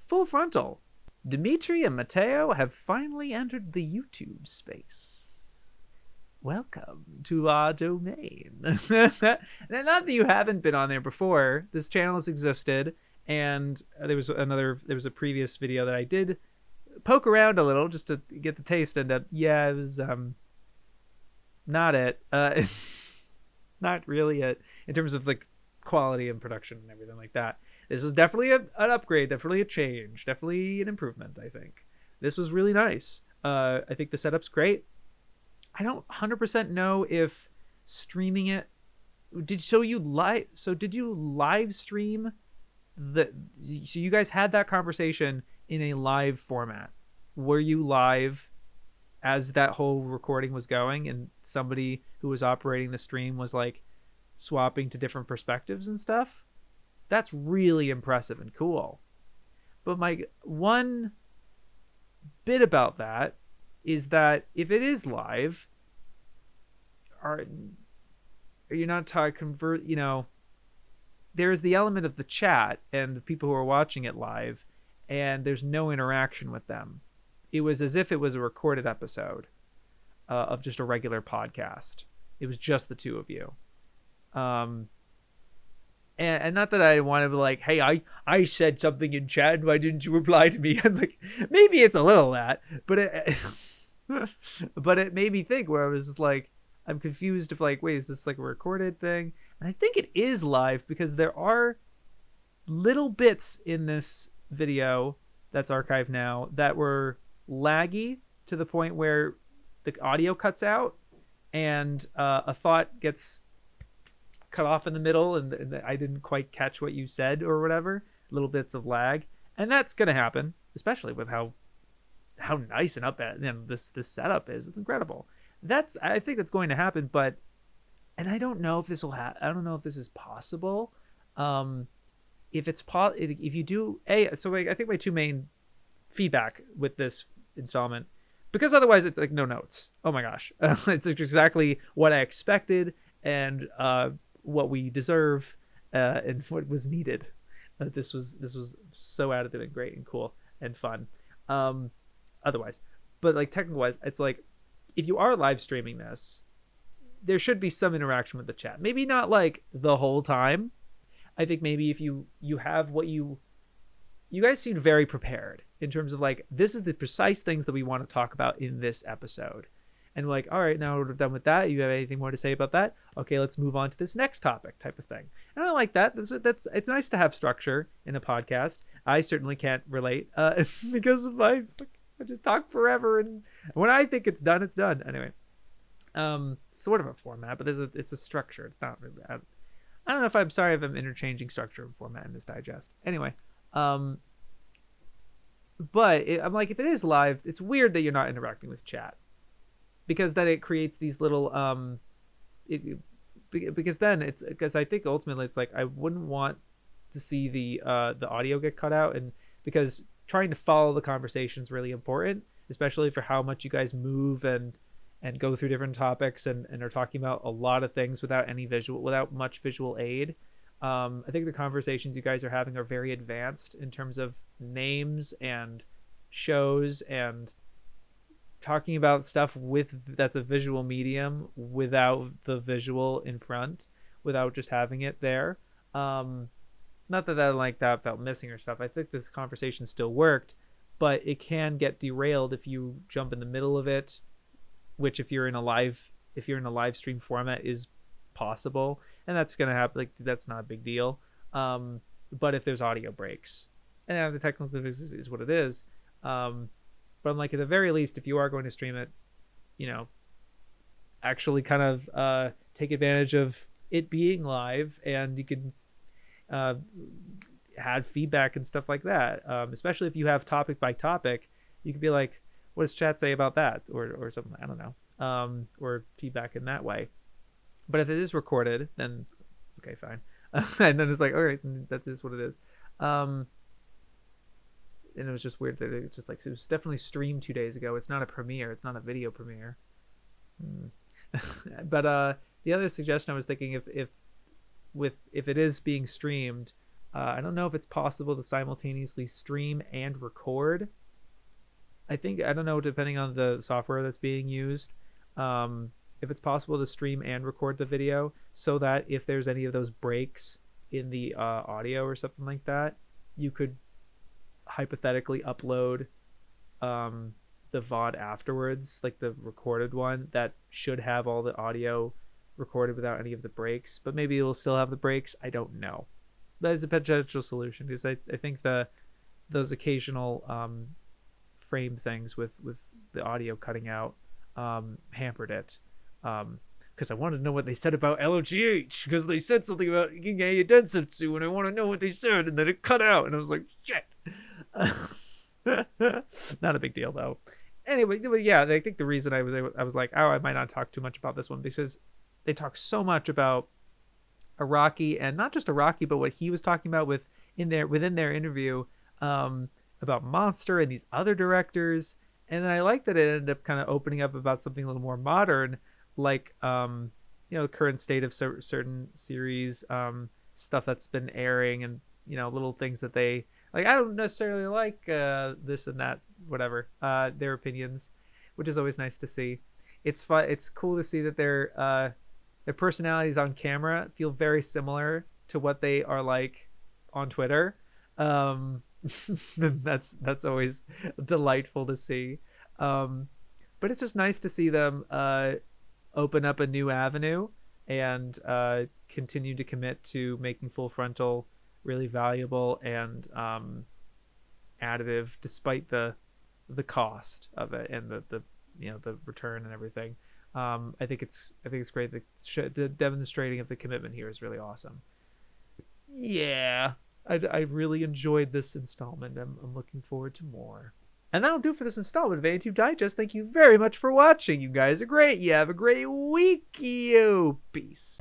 Full Frontal. Dimitri and Matteo have finally entered the YouTube space. Welcome to our domain. Not that you haven't been on there before. This channel has existed, and there was a previous video that I did poke around a little just to get the taste, and yeah, it was not it. It's not really it in terms of like quality and production and everything like that. This is definitely an upgrade, definitely a change, definitely an improvement. I think this was really nice. I think the setup's great. I don't 100% know if streaming it did you live stream so you guys had that conversation in a live format? Were you live as that whole recording was going, and somebody who was operating the stream was like swapping to different perspectives and stuff? That's really impressive and cool. But my one bit about that is that if it is live, are you not convert, you know, there's the element of the chat and the people who are watching it live, and there's no interaction with them. It was as if it was a recorded episode of just a regular podcast. It was just the two of you. And not that I want to be like, hey, I said something in chat, why didn't you reply to me? And like, maybe it's a little that, but it made me think, where I was just like, I'm confused if like, wait, is this like a recorded thing? And I think it is live, because there are little bits in this video that's archived now that were laggy to the point where the audio cuts out, and a thought gets cut off in the middle, and I didn't quite catch what you said or whatever. Little bits of lag, and that's gonna happen, especially with how nice and up at, you know, this setup is. It's incredible. I think that's going to happen, and I don't know if this will happen. I don't know if this is possible. If you do so I think my two main feedback with this installment, because otherwise it's like no notes. Oh my gosh, it's exactly what I expected and what we deserve, and what was needed. This was so additive and great and cool and fun. Otherwise, but like technical wise, it's like if you are live streaming this, there should be some interaction with the chat. Maybe not like the whole time. I think maybe if you have what you guys seem very prepared in terms of like, this is the precise things that we want to talk about in this episode. And like, all right, now we're done with that. You have anything more to say about that? Okay, let's move on to this next topic type of thing. And I like that. It's nice to have structure in a podcast. I certainly can't relate because of I just talk forever. And when I think it's done, it's done. Anyway, sort of a format, but it's a structure. It's not really, I don't know if I'm sorry if I'm interchanging structure and format in this digest. Anyway, but I'm like, if it is live, it's weird that you're not interacting with chat, because then it creates these little because I think ultimately it's like I wouldn't want to see the audio get cut out, and because trying to follow the conversation is really important, especially for how much you guys move and go through different topics and are talking about a lot of things without much visual aid. I think the conversations you guys are having are very advanced in terms of names and shows and talking about stuff that's a visual medium without the visual in front, without just having it there. Not that felt missing or stuff. I think this conversation still worked, but it can get derailed if you jump in the middle of it, which if you're in a live stream format is possible, and that's gonna happen. Like, that's not a big deal. But if there's audio breaks, and the technical difficulties is what it is. But I'm like, at the very least, if you are going to stream it, actually kind of take advantage of it being live, and you can add feedback and stuff like that. Especially if you have topic by topic, you could be like, what does chat say about that, or something? I don't know. Or feedback in that way. But if it is recorded, then okay, fine. And then it's like, all right, that is what it is. And it was just weird that it's just like, it was definitely streamed 2 days ago. It's not a premiere. It's not a video premiere. But the other suggestion I was thinking, if it is being streamed, I don't know if it's possible to simultaneously stream and record. I don't know, depending on the software that's being used, if it's possible to stream and record the video, so that if there's any of those breaks in the audio or something like that, you could hypothetically upload the VOD afterwards, like the recorded one that should have all the audio recorded without any of the breaks, but maybe it'll still have the breaks. I don't know. That is a potential solution, because I think those occasional frame things with the audio cutting out hampered it, because I wanted to know what they said about LOGH, because they said something about Gigguk Densetsu, and I want to know what they said, and then it cut out, and I was like, shit. Not a big deal though. Anyway, yeah, I think the reason I was like, oh, I might not talk too much about this one, because they talk so much about Araki, and not just Araki, but what he was talking about within their interview, about Monster and these other directors. And then I like that it ended up kind of opening up about something a little more modern, like the current state of certain series, stuff that's been airing, and little things that they like. I don't necessarily like this and that, whatever, their opinions, which is always nice to see. It's fun. It's cool to see that their personalities on camera feel very similar to what they are like on Twitter. That's always delightful to see. But it's just nice to see them open up a new avenue and continue to commit to making Full Frontal really valuable and additive, despite the cost of it and the return and everything. I think it's great. The demonstrating of the commitment here is really awesome. Yeah, I really enjoyed this installment. I'm looking forward to more. And that'll do for this installment of AniTube Digest. Thank you very much for watching. You guys are great. You have a great week. You peace.